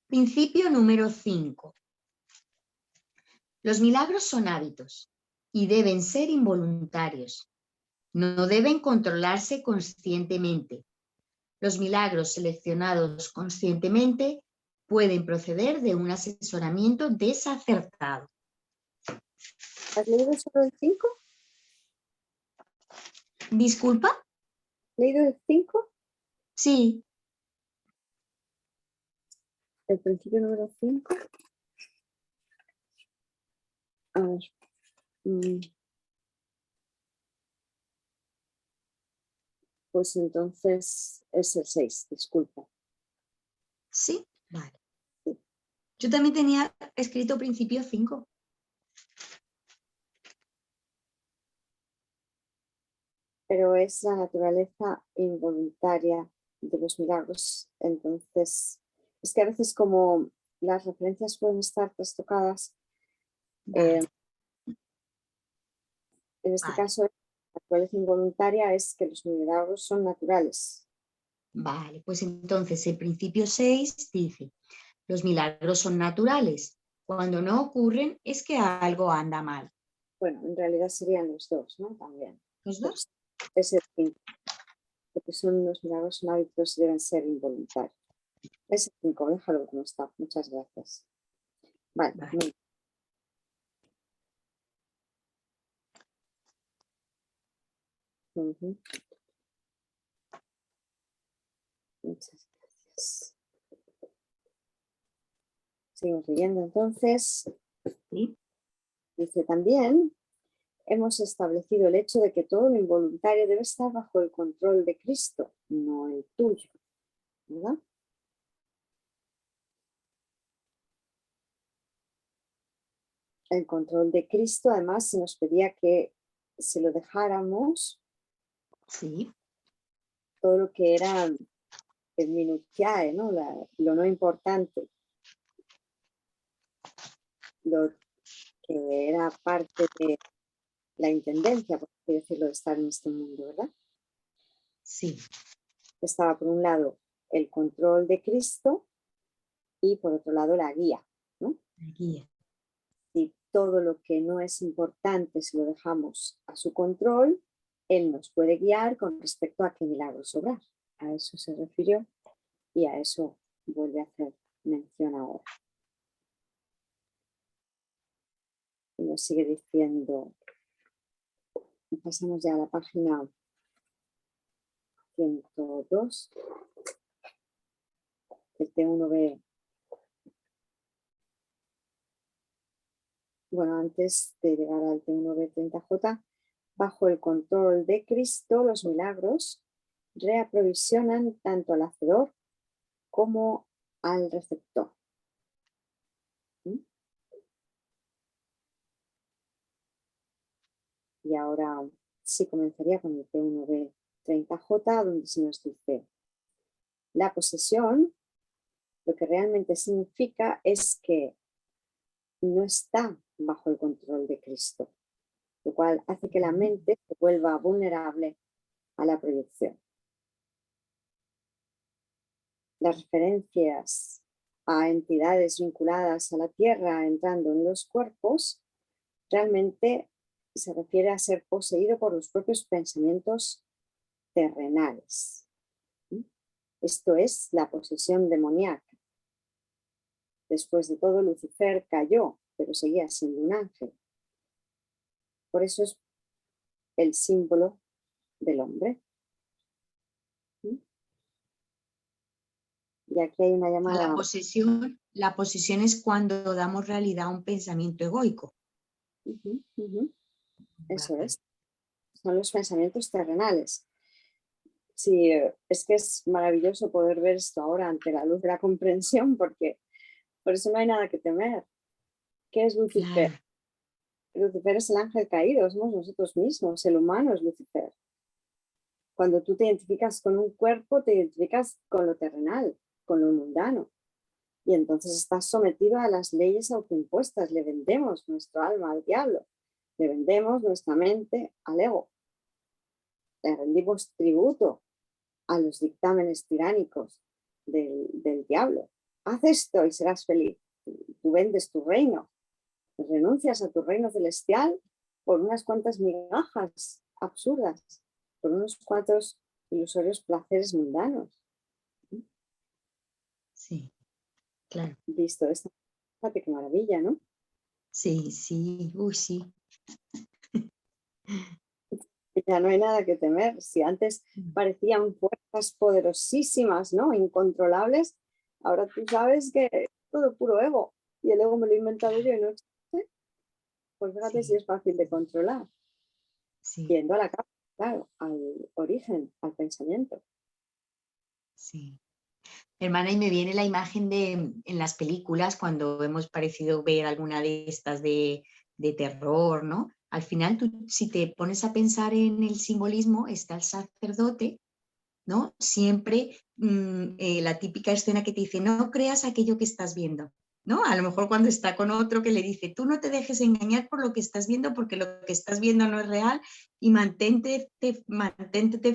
Principio número 5. Los milagros son hábitos y deben ser involuntarios. No deben controlarse conscientemente. Los milagros seleccionados conscientemente pueden proceder de un asesoramiento desacertado. ¿Has leído solo el 5? ¿Disculpa? ¿Has leído el 5? Sí. El principio número 5. A ver. Pues entonces es el 6, disculpa. Sí, vale. Sí. Yo también tenía escrito principio 5. Pero es la naturaleza involuntaria de los milagros. Entonces, es que a veces como las referencias pueden estar trastocadas, Vale. en este Vale. caso, la naturaleza involuntaria es que los milagros son naturales. Vale, pues entonces el principio 6 dice, los milagros son naturales. Cuando no ocurren es que algo anda mal. Bueno, en realidad serían los dos, ¿no? También. ¿Los Pero dos? es el 5. Porque son los milagros son hábitos y deben ser involuntarios. Es el 5, déjalo como está. Muchas gracias. Vale. Vale. Muchas gracias. Seguimos leyendo entonces. ¿Sí? Dice también, hemos establecido el hecho de que todo lo involuntario debe estar bajo el control de Cristo, no el tuyo, ¿verdad? El control de Cristo, además, se nos pedía que se lo dejáramos, Sí. todo lo que era el minutiae, ¿no? Lo no importante, lo que era parte de la intendencia, por así decirlo, de estar en este mundo, ¿verdad? Sí. Estaba por un lado el control de Cristo y por otro lado la guía, ¿no? La guía. Si todo lo que no es importante se lo dejamos a su control, Él nos puede guiar con respecto a qué milagros obrar. A eso se refirió y a eso vuelve a hacer mención ahora. Y nos sigue diciendo, pasamos ya a la página 102, el T1B. Bueno, antes de llegar al T1B30J, bajo el control de Cristo, los milagros reaprovisionan tanto al hacedor como al receptor. Y ahora sí comenzaría con el T1B30J, donde se nos dice, la posesión, lo que realmente significa es que no está bajo el control de Cristo, lo cual hace que la mente se vuelva vulnerable a la proyección. Las referencias a entidades vinculadas a la tierra entrando en los cuerpos realmente se refiere a ser poseído por los propios pensamientos terrenales. Esto es la posesión demoníaca. Después de todo, Lucifer cayó, pero seguía siendo un ángel. Por eso es el símbolo del hombre. Y aquí hay una llamada. La posesión es cuando damos realidad a un pensamiento egoico. Eso es. Son los pensamientos terrenales. Sí, es que es maravilloso poder ver esto ahora ante la luz de la comprensión, porque por eso no hay nada que temer. ¿Qué es Lucifer? Claro. Lucifer es el ángel caído, somos nosotros mismos, el humano es Lucifer. Cuando tú te identificas con un cuerpo, te identificas con lo terrenal, con lo mundano. Y entonces estás sometido a las leyes autoimpuestas. Le vendemos nuestro alma al diablo. Le vendemos nuestra mente al ego. Le rendimos tributo a los dictámenes tiránicos del diablo. Haz esto y serás feliz. Tú vendes tu reino. Renuncias a tu reino celestial por unas cuantas migajas absurdas, por unos cuantos ilusorios placeres mundanos. Sí, claro. Visto esto, fíjate qué maravilla, ¿no? Sí, sí, uy, sí. Ya no hay nada que temer. Si antes parecían fuerzas poderosísimas, ¿no? Incontrolables, ahora tú sabes que es todo puro ego. Y el ego me lo he inventado yo y no existe. Pues fíjate si es fácil de controlar. Sí, Yendo a la causa, claro, al origen, al pensamiento. sí. Hermana, y me viene la imagen de en las películas, cuando hemos parecido ver alguna de estas de terror, ¿no? Al final, tú, si te pones a pensar en el simbolismo, está el sacerdote, ¿no? Siempre la típica escena que te dice, no creas aquello que estás viendo, ¿no? A lo mejor cuando está con otro que le dice, tú no te dejes engañar por lo que estás viendo, porque lo que estás viendo no es real, y mantente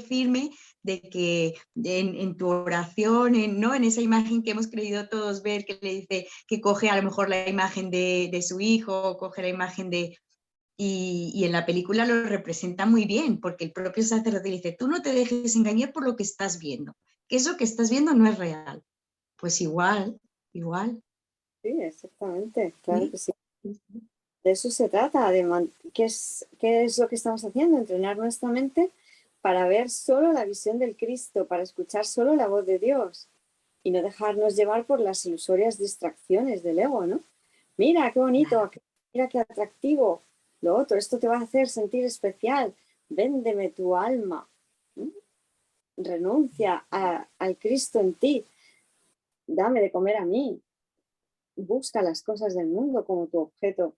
firme de que en tu oración, ¿no? En esa imagen que hemos creído todos ver, que le dice que coge a lo mejor la imagen de su hijo, coge la imagen de, y en la película lo representa muy bien, porque el propio sacerdote dice, tú no te dejes engañar por lo que estás viendo, que eso que estás viendo no es real. Pues igual, igual. Sí, exactamente, claro ¿Sí? que sí. De eso se trata, ¿qué es lo que estamos haciendo? Entrenar nuestra mente para ver solo la visión del Cristo, para escuchar solo la voz de Dios y no dejarnos llevar por las ilusorias distracciones del ego, ¿no? Mira, qué bonito, mira qué atractivo, lo otro, esto te va a hacer sentir especial, véndeme tu alma, ¿no? Renuncia al Cristo en ti, dame de comer a mí, busca las cosas del mundo como tu objeto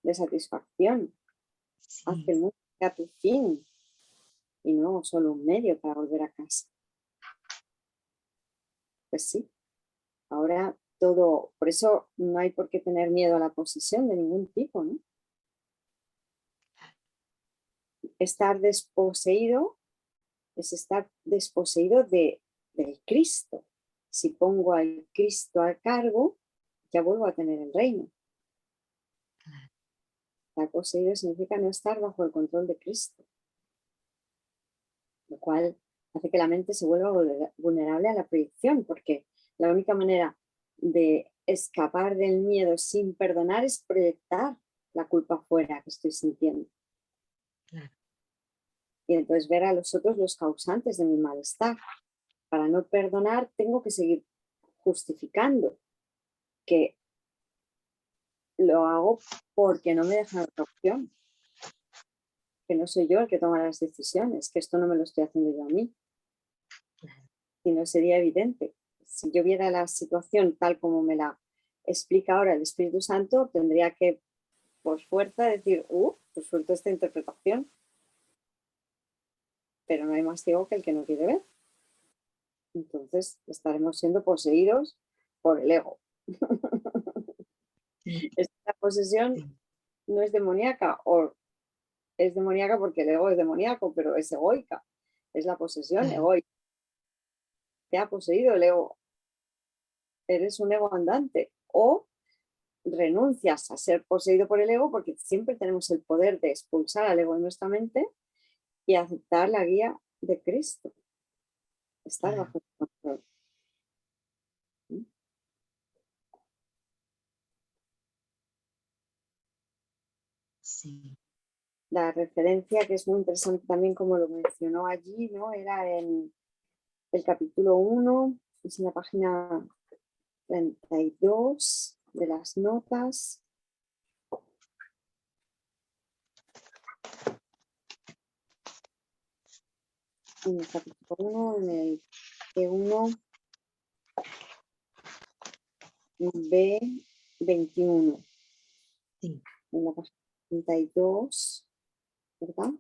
de satisfacción, haz que Sí, el mundo sea tu fin y no solo un medio para volver a casa. Pues sí, ahora todo, por eso no hay por qué tener miedo a la posesión de ningún tipo, ¿no? Estar desposeído es estar desposeído del Cristo. Si pongo al Cristo a cargo, ya vuelvo a tener el reino. Estar poseído significa no estar bajo el control de Cristo, lo cual hace que la mente se vuelva vulnerable a la proyección, porque la única manera de escapar del miedo sin perdonar es proyectar la culpa fuera que estoy sintiendo. claro. Y entonces ver a los otros los causantes de mi malestar. Para no perdonar, tengo que seguir justificando que lo hago porque no me dejan otra opción, que no soy yo el que toma las decisiones, que esto no me lo estoy haciendo yo a mí. Y no sería evidente. Si yo viera la situación tal como me la explica ahora el Espíritu Santo, tendría que, por fuerza, decir, pues suelto esta interpretación. Pero no hay más ciego que el que no quiere ver. Entonces estaremos siendo poseídos por el ego. Sí, Esta posesión sí, no es demoníaca, o es demoníaca porque el ego es demoníaco, pero es egoica. Es la posesión claro. egoica. Te ha poseído el ego. Eres un ego andante. O renuncias a ser poseído por el ego, porque siempre tenemos el poder de expulsar al ego de nuestra mente y aceptar la guía de Cristo. Estar Claro. bajo el control. Sí. La referencia, que es muy interesante también como lo mencionó allí, ¿no? Era en el capítulo 1, es en la página 32 de las notas. En el capítulo 1, en el E1, B21. Sí. En la página 32, ¿verdad?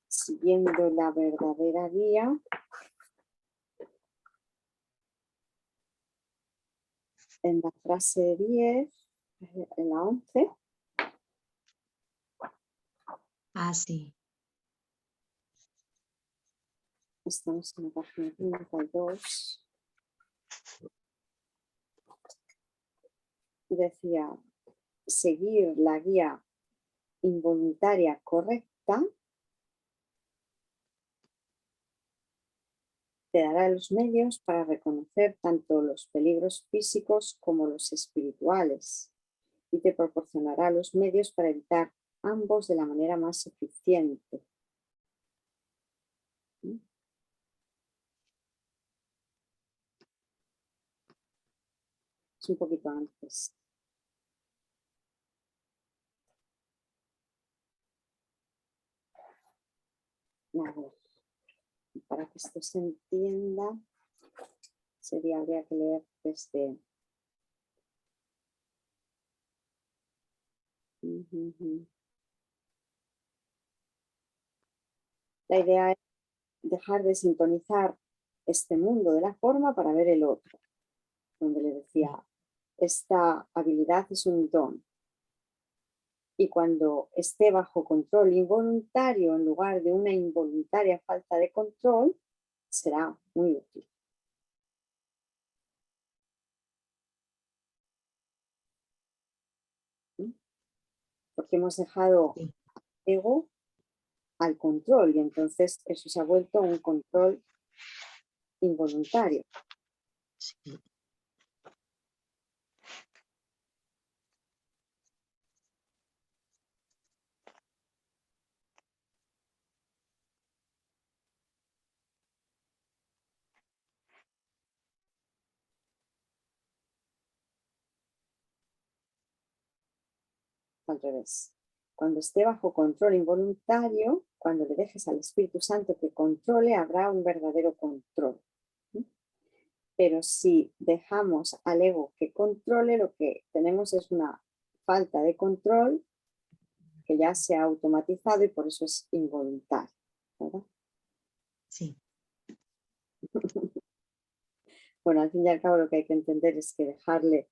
Siguiendo la verdadera guía. En la frase 10, en la 11. Ah, sí. Estamos en la página 32. Decía, seguir la guía involuntaria correcta te dará los medios para reconocer tanto los peligros físicos como los espirituales y te proporcionará los medios para evitar ambos de la manera más eficiente. Es un poquito antes. A ver, para que esto se entienda, habría que leer desde... La idea es dejar de sintonizar este mundo de la forma para ver el otro, donde le decía, esta habilidad es un don. Y cuando esté bajo control involuntario en lugar de una involuntaria falta de control, será muy útil. Porque hemos dejado ego al control y entonces eso se ha vuelto un control involuntario. Sí. Al revés. Cuando esté bajo control involuntario, cuando le dejes al Espíritu Santo que controle, habrá un verdadero control. Pero si dejamos al ego que controle, lo que tenemos es una falta de control que ya se ha automatizado y por eso es involuntario, ¿verdad? Sí. Bueno, al fin y al cabo lo que hay que entender es que dejarle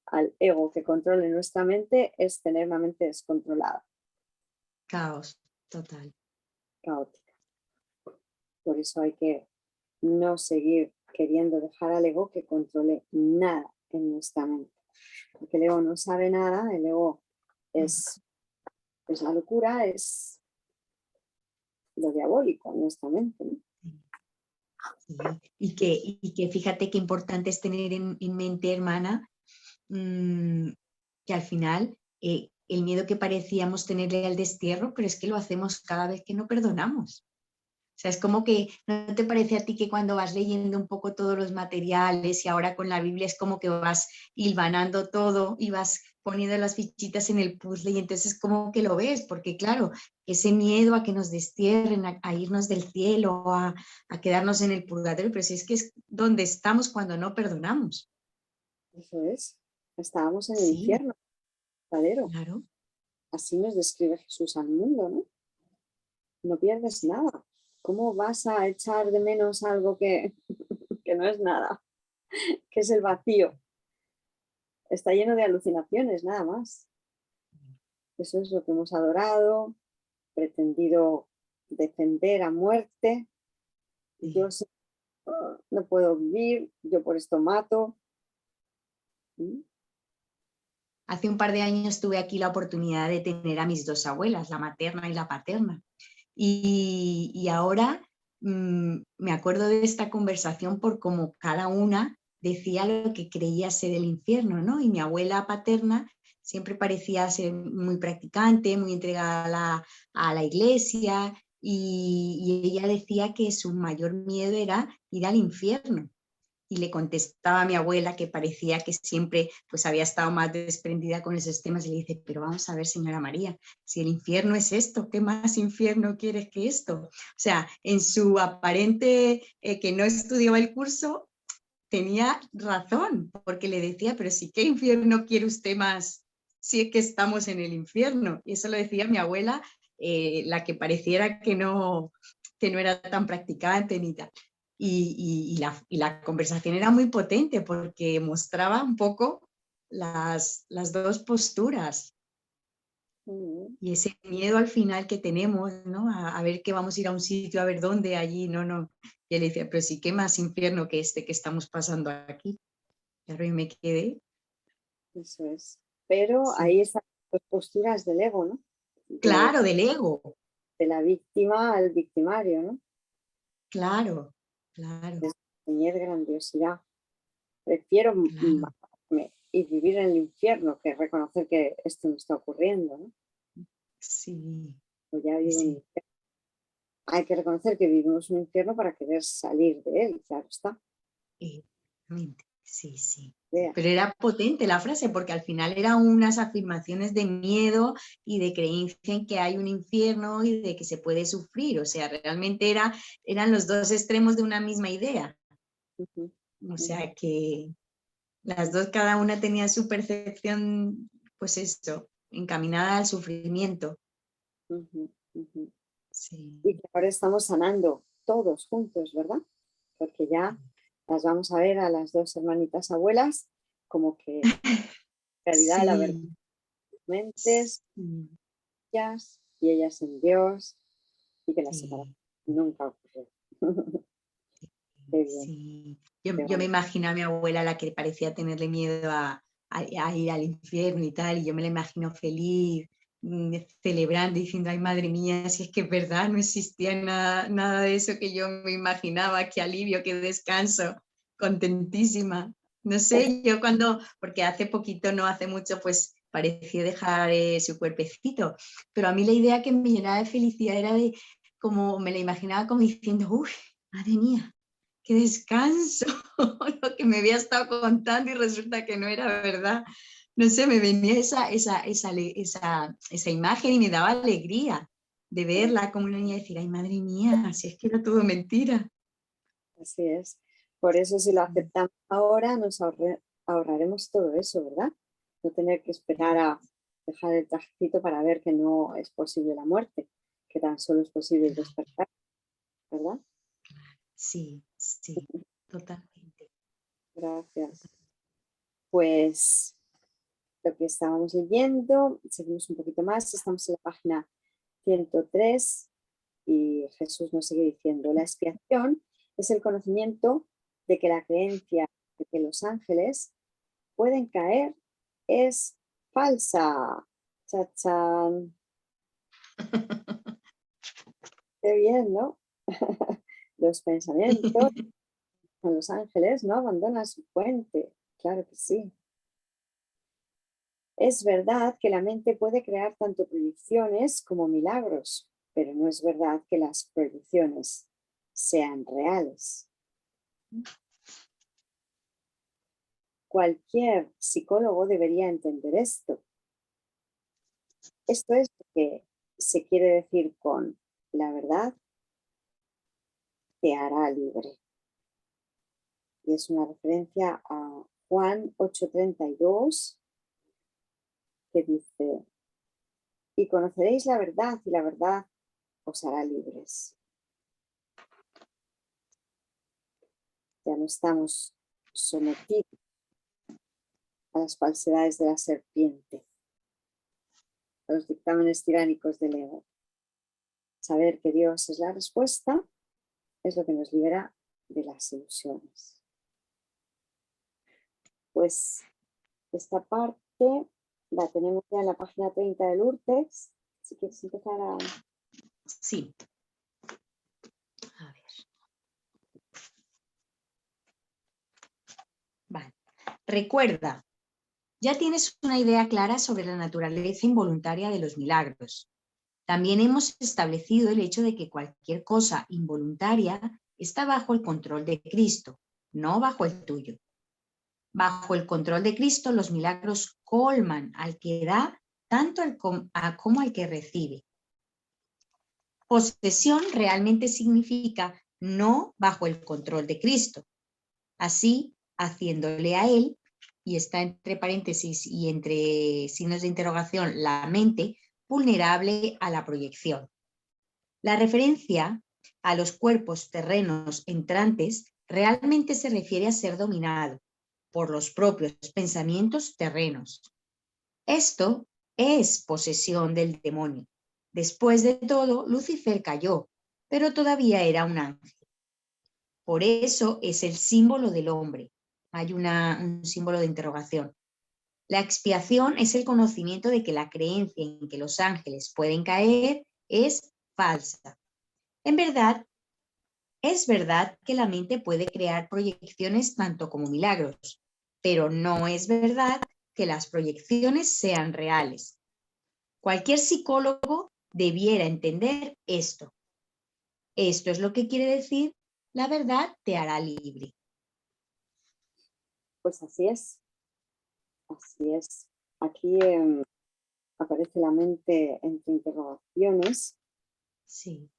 al ego que controle nuestra mente es tener una mente descontrolada. Caos total. Caótica. Por eso hay que no seguir queriendo dejar al ego que controle nada en nuestra mente. Porque el ego no sabe nada, el ego es la locura, es lo diabólico en nuestra mente, ¿no? Sí. Y que fíjate qué importante es tener en mente, hermana, que al final el miedo que parecíamos tenerle al destierro, pero es que lo hacemos cada vez que no perdonamos. O sea, es como que, ¿no te parece a ti que cuando vas leyendo un poco todos los materiales y ahora con la Biblia es como que vas hilvanando todo y vas poniendo las fichitas en el puzzle y entonces es como que lo ves? Porque claro, ese miedo a que nos destierren, a irnos del cielo, a quedarnos en el purgatorio, pero si es que es donde estamos cuando no perdonamos. Eso es. Estábamos en el Sí, infierno, verdadero. claro. Así nos describe Jesús al mundo, ¿no? No pierdes nada. ¿Cómo vas a echar de menos algo que, que no es nada? Que es el vacío. Está lleno de alucinaciones, nada más. Eso es lo que hemos adorado, pretendido defender a muerte. Sí. Yo no puedo vivir, yo por esto mato. Hace un par de años tuve aquí la oportunidad de tener a mis dos abuelas, la materna y la paterna. Y ahora me acuerdo de esta conversación por cómo cada una decía lo que creía ser el infierno, ¿no? Y mi abuela paterna siempre parecía ser muy practicante, muy entregada a la iglesia, y ella decía que su mayor miedo era ir al infierno. Y le contestaba a mi abuela, que parecía que siempre pues había estado más desprendida con esos temas, y le dice, pero vamos a ver, señora María, si el infierno es esto, ¿qué más infierno quieres que esto? O sea, en su aparente que no estudió el curso, tenía razón, porque le decía, pero sí, ¿qué infierno quiere usted más si es que estamos en el infierno? Y eso lo decía mi abuela, la que pareciera que no era tan practicante ni tal. Y la conversación era muy potente porque mostraba un poco las dos posturas y ese miedo al final que tenemos, ¿no? A ver que vamos a ir a un sitio, a ver dónde, allí, no. Y él decía, pero sí, ¿qué más infierno que este que estamos pasando aquí? Claro, y me quedé. Eso es. Pero Sí. ahí están las posturas del ego, ¿no? Claro, del ego. De la víctima al victimario, ¿no? Claro, claro, De tener grandiosidad. Prefiero claro. matarme y vivir en el infierno que reconocer que esto me está ocurriendo, ¿no? Sí, O ya vivo en el sí. infierno. Hay que reconocer que vivimos un infierno para querer salir de él, claro está. Sí, sí. Vea. Pero era potente la frase porque al final eran unas afirmaciones de miedo y de creencia en que hay un infierno y de que se puede sufrir. O sea, realmente eran los dos extremos de una misma idea. Ujú, O ujú, sea que las dos, cada una tenía su percepción, pues esto, encaminada al sufrimiento. ujú, ujú. Sí. Y que ahora estamos sanando todos juntos, ¿verdad? Porque ya las vamos a ver a las dos hermanitas abuelas como que en realidad la verdad Sí, mentes sí, ellas y ellas en Dios y que la separación sí. nunca ocurrió. Qué bien, Sí, qué yo me bonito. imagino a mi abuela, la que parecía tenerle miedo a ir al infierno y tal, y yo me la imagino feliz, celebrando, diciendo, ay madre mía, si es que es verdad, no existía nada de eso que yo me imaginaba, qué alivio, qué descanso, contentísima. No sé, yo cuando, porque hace poquito, no hace mucho, pues pareció dejar su cuerpecito, pero a mí la idea que me llenaba de felicidad era de, como me la imaginaba como diciendo, uff, madre mía, qué descanso, lo que me había estado contando y resulta que no era verdad. No sé, me venía esa imagen y me daba alegría de verla como una niña y decir, ay, madre mía, si es que era todo mentira. Así es. Por eso si lo aceptamos ahora nos ahorraremos todo eso, ¿verdad? No tener que esperar a dejar el trajecito para ver que no es posible la muerte, que tan solo es posible el despertar, ¿verdad? Sí, sí, totalmente. Gracias. Pues lo que estábamos leyendo, seguimos un poquito más, estamos en la página 103 y Jesús nos sigue diciendo, la expiación es el conocimiento de que la creencia de que los ángeles pueden caer es falsa. Chachán. Qué bien, ¿no? Los pensamientos con los ángeles no abandonan su fuente. Claro que sí. Es verdad que la mente puede crear tanto proyecciones como milagros, pero no es verdad que las proyecciones sean reales. Cualquier psicólogo debería entender esto. Esto es lo que se quiere decir con la verdad te hará libre. Y es una referencia a Juan 8:32, que dice, y conoceréis la verdad y la verdad os hará libres. Ya no estamos sometidos a las falsedades de la serpiente, a los dictámenes tiránicos del ego. Saber que Dios es la respuesta es lo que nos libera de las ilusiones. Pues esta parte la tenemos ya en la página 30 del Urtext. Si quieres empezar a... Sí, a ver. Recuerda, ya tienes una idea clara sobre la naturaleza involuntaria de los milagros. También hemos establecido el hecho de que cualquier cosa involuntaria está bajo el control de Cristo, no bajo el tuyo. Bajo el control de Cristo, los milagros colman al que da tanto como al que recibe. Posesión realmente significa no bajo el control de Cristo. Así, haciéndole a Él, y está entre paréntesis y entre signos de interrogación, la mente, vulnerable a la proyección. La referencia a los cuerpos terrenos entrantes realmente se refiere a ser dominado por los propios pensamientos terrenos. Esto es posesión del demonio. Después de todo, Lucifer cayó, pero todavía era un ángel. Por eso es el símbolo del hombre. Hay un símbolo de interrogación. La expiación es el conocimiento de que la creencia en que los ángeles pueden caer es falsa. En verdad, es verdad que la mente puede crear proyecciones tanto como milagros, pero no es verdad que las proyecciones sean reales. Cualquier psicólogo debiera entender esto. Esto es lo que quiere decir: la verdad te hará libre. Pues así es. Así es. Aquí aparece la mente entre interrogaciones, Sí.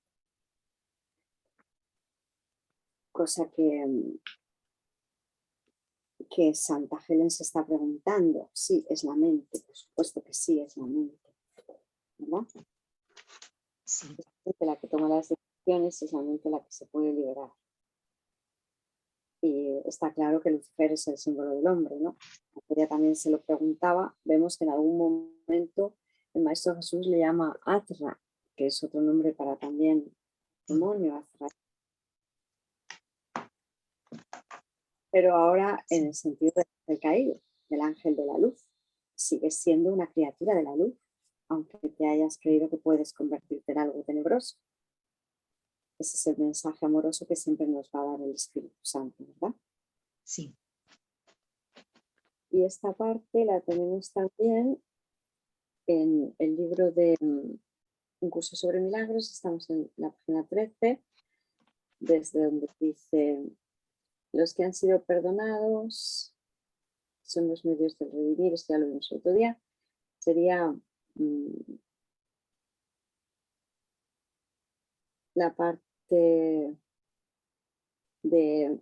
cosa que Santa Helen se está preguntando. Sí, es la mente, por supuesto que sí, es la mente, ¿verdad? Sí. Es la mente la que toma las decisiones, es la mente la que se puede liberar. Y está claro que Lucifer es el símbolo del hombre, ¿no? Ella también se lo preguntaba. Vemos que en algún momento el Maestro Jesús le llama Atra, que es otro nombre para también demonio, Azra. Pero ahora en el sentido del caído, del ángel de la luz. Sigues siendo una criatura de la luz, aunque te hayas creído que puedes convertirte en algo tenebroso. Ese es el mensaje amoroso que siempre nos va a dar el Espíritu Santo, ¿verdad? Sí. Y esta parte la tenemos también en el libro de Un curso sobre milagros. Estamos en la página 13, desde donde dice: los que han sido perdonados son los medios del redimir. Esto ya lo vimos el otro día. Sería la parte de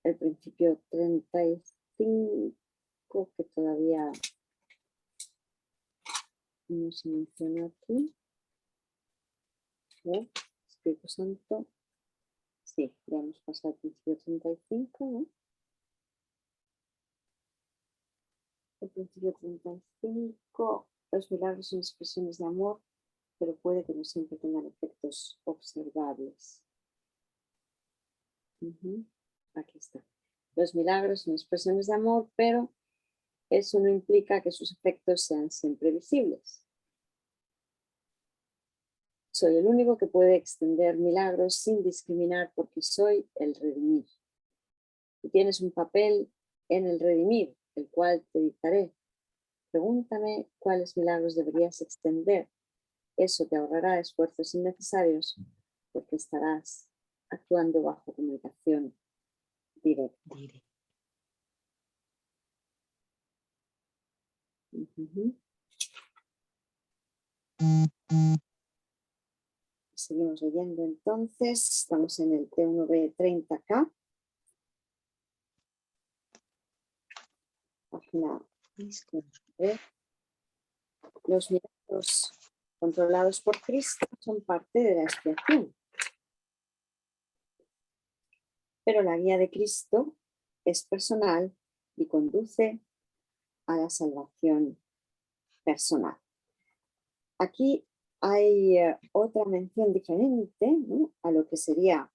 el principio 35, que todavía no se menciona aquí. Espíritu Santo. Sí, ya hemos pasado al principio 35, ¿no? El principio 35, los milagros son expresiones de amor, pero puede que no siempre tengan efectos observables. Aquí está. Los milagros son expresiones de amor, pero eso no implica que sus efectos sean siempre visibles. Soy el único que puede extender milagros sin discriminar, porque soy el redimir. Tú tienes un papel en el redimir, el cual te dictaré. Pregúntame cuáles milagros deberías extender. Eso te ahorrará esfuerzos innecesarios, porque estarás actuando bajo comunicación directa. Seguimos leyendo entonces. Estamos en el T1B30K. Página 9. Los milagros controlados por Cristo son parte de la expiación. Pero la guía de Cristo es personal y conduce a la salvación personal. Aquí hay otra mención diferente, ¿no?, a lo que sería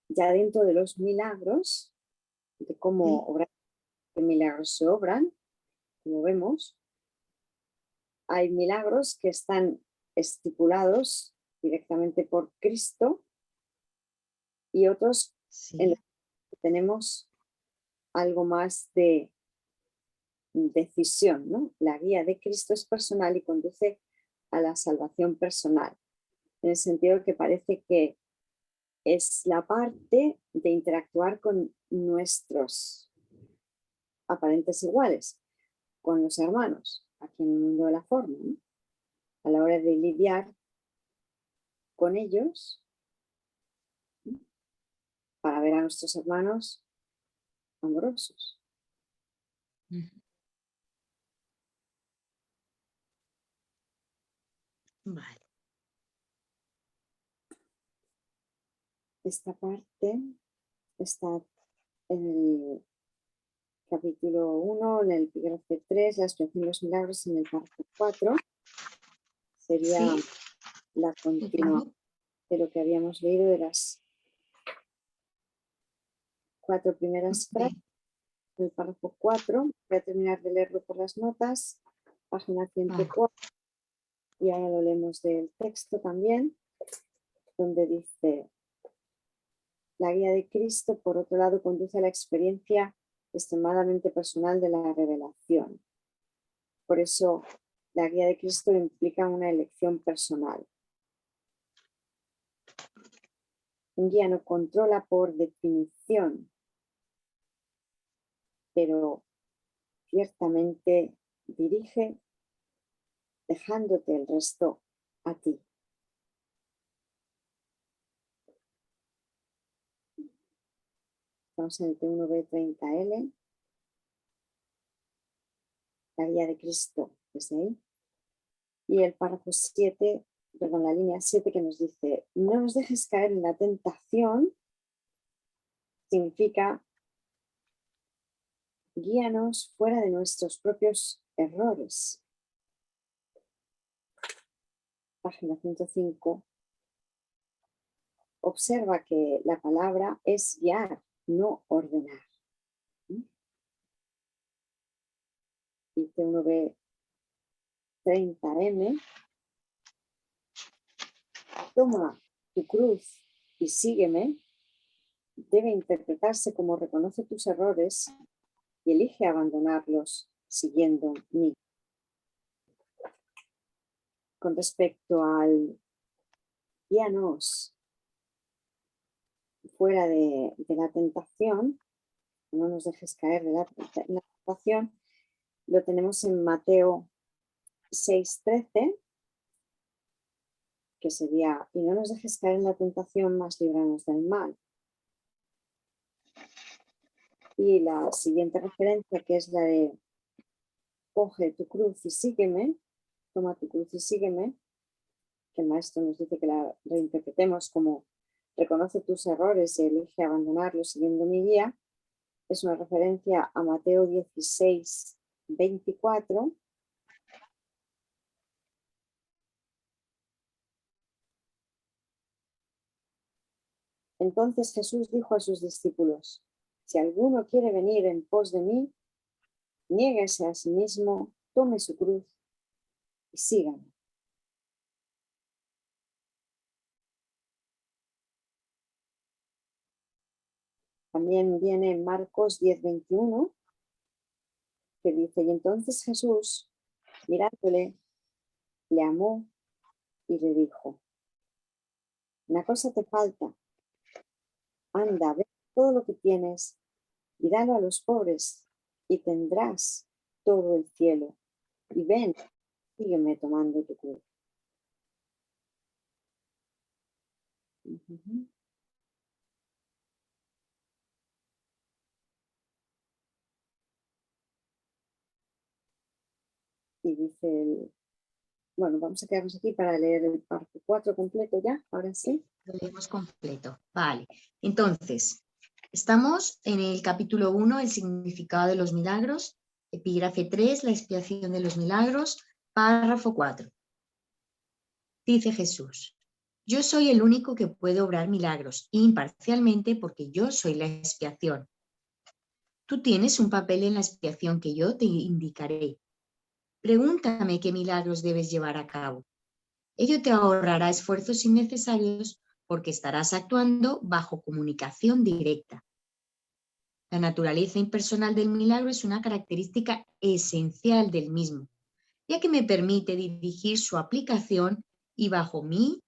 ya dentro de los milagros, de cómo obrar, qué milagros se obran. Como vemos, hay milagros que están estipulados directamente por Cristo y otros en los que tenemos algo más de decisión, ¿no? La guía de Cristo es personal y conduce a la salvación personal, en el sentido que parece que es la parte de interactuar con nuestros aparentes iguales, con los hermanos, aquí en el mundo de la forma, ¿no? A la hora de lidiar con ellos, ¿no? Para ver a nuestros hermanos amorosos. Vale. Esta parte está en el capítulo 1, en el epígrafe 3, la explicación de los milagros en el párrafo 4. Sería Sí. la continuación de lo que habíamos leído de las 4 primeras frases. El párrafo 4, voy a terminar de leerlo por las notas, página 104, y ahora lo leemos del texto también, donde dice: la guía de Cristo, por otro lado, conduce a la experiencia extremadamente personal de la revelación. Por eso, la guía de Cristo implica una elección personal. Un guía no controla por definición, pero ciertamente dirige, dejándote el resto a ti. Estamos en el T1B30L. La guía de Cristo, desde ahí. Y el párrafo 7, perdón, la línea 7 que nos dice: no nos dejes caer en la tentación, significa guíanos fuera de nuestros propios errores. Página 105. Observa que la palabra es guiar, no ordenar. Y T1B30M. Toma tu cruz y sígueme. Debe interpretarse como: reconoce tus errores y elige abandonarlos siguiendo mí. Con respecto al guíanos fuera de la tentación, no nos dejes caer en la tentación, lo tenemos en Mateo 6:13, que sería: y no nos dejes caer en la tentación, mas líbranos del mal. Y la siguiente referencia, que es la de: coge tu cruz y sígueme, toma tu cruz y sígueme, que el maestro nos dice que la reinterpretemos como: reconoce tus errores y elige abandonarlos siguiendo mi guía. Es una referencia a Mateo 16:24. Entonces Jesús dijo a sus discípulos: si alguno quiere venir en pos de mí, niéguese a sí mismo, tome su cruz y sígame. También viene en Marcos 10:21, que dice: y entonces Jesús, mirándole, le amó y le dijo: una cosa te falta, anda, ve todo lo que tienes y dalo a los pobres y tendrás todo el cielo. Y ven, sígueme tomando tu cruz. Y dice bueno, vamos a quedarnos aquí para leer el párrafo 4 completo ya, ahora sí. Lo leemos completo. Vale. Entonces, estamos en el capítulo 1, el significado de los milagros, epígrafe 3, la expiación de los milagros, párrafo 4. Dice Jesús: yo soy el único que puede obrar milagros imparcialmente porque yo soy la expiación. Tú tienes un papel en la expiación que yo te indicaré. Pregúntame qué milagros debes llevar a cabo. Ello te ahorrará esfuerzos innecesarios porque estarás actuando bajo comunicación directa. La naturaleza impersonal del milagro es una característica esencial del mismo, ya que me permite dirigir su aplicación y bajo mi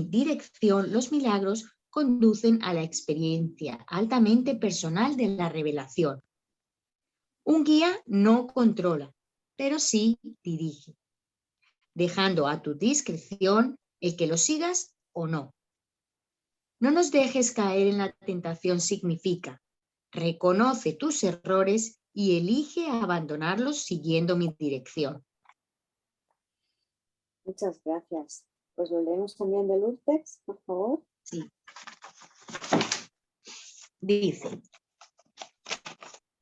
dirección los milagros conducen a la experiencia altamente personal de la revelación. Un guía no controla, pero sí dirige, dejando a tu discreción el que lo sigas o no. No nos dejes caer en la tentación significa, reconoce tus errores y elige abandonarlos siguiendo mi dirección. Muchas gracias. Pues lo leemos también de Lourdes, por favor. Sí. Dice,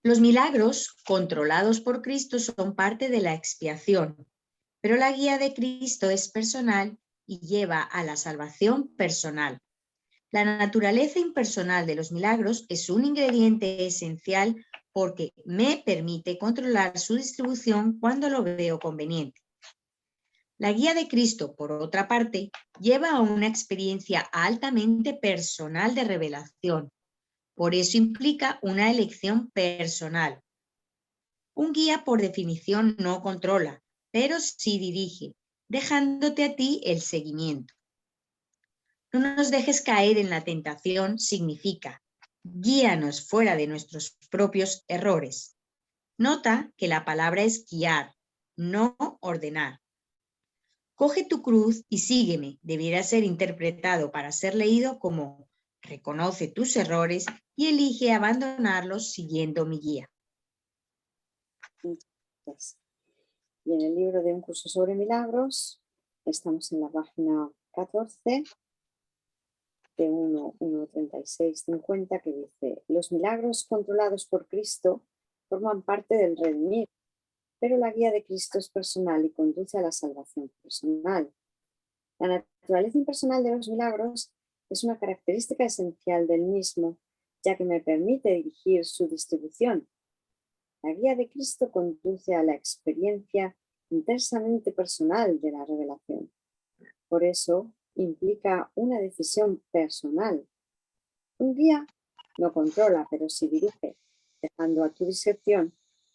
los milagros controlados por Cristo son parte de la expiación, pero la guía de Cristo es personal y lleva a la salvación personal. La naturaleza impersonal de los milagros es un ingrediente esencial porque me permite controlar su distribución cuando lo veo conveniente. La guía de Cristo, por otra parte, lleva a una experiencia altamente personal de revelación. Por eso implica una elección personal. Un guía, por definición, no controla, pero sí dirige, dejándote a ti el seguimiento. No nos dejes caer en la tentación significa, guíanos fuera de nuestros propios errores. Nota que la palabra es guiar, no ordenar. Coge tu cruz y sígueme debiera ser interpretado para ser leído como reconoce tus errores y elige abandonarlos siguiendo mi guía. Y en el libro de Un curso sobre milagros, estamos en la página 14, de 1.36.50, que dice, los milagros controlados por Cristo forman parte del redimir, pero la guía de Cristo es personal y conduce a la salvación personal. La naturaleza impersonal de los milagros es una característica esencial del mismo, ya que me permite dirigir su distribución. La guía de Cristo conduce a la experiencia intensamente personal de la revelación. Por eso implica una decisión personal. Un guía no controla, pero sí dirige, dejando a tu discreción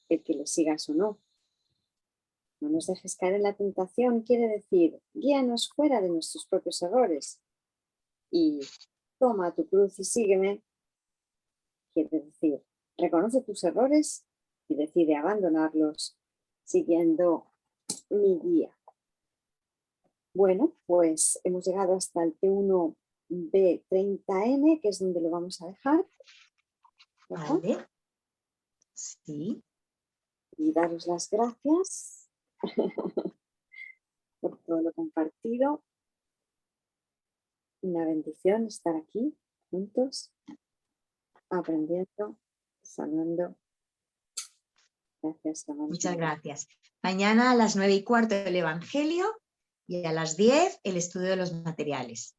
el que le sigas o no. No nos dejes caer en la tentación quiere decir, guíanos fuera de nuestros propios errores. Y toma tu cruz y sígueme quiere decir, reconoce tus errores y decide abandonarlos siguiendo mi guía. Bueno, pues hemos llegado hasta el T1B30N, que es donde lo vamos a dejar. ¿Vale? Sí. Y daros las gracias por todo lo compartido. Una bendición estar aquí juntos, aprendiendo, sanando. Gracias, Ramón. Muchas gracias. Mañana a las 9:15 el Evangelio y a las 10 el estudio de los materiales.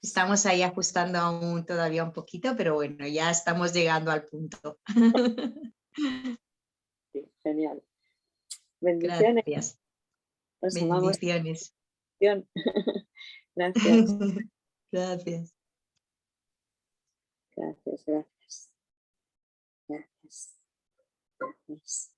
Estamos ahí ajustando aún todavía un poquito, pero bueno, ya estamos llegando al punto. Sí, genial. Bendiciones. Gracias. Nos amamos. Bendiciones. Gracias. Gracias. Gracias, gracias. Gracias. Gracias.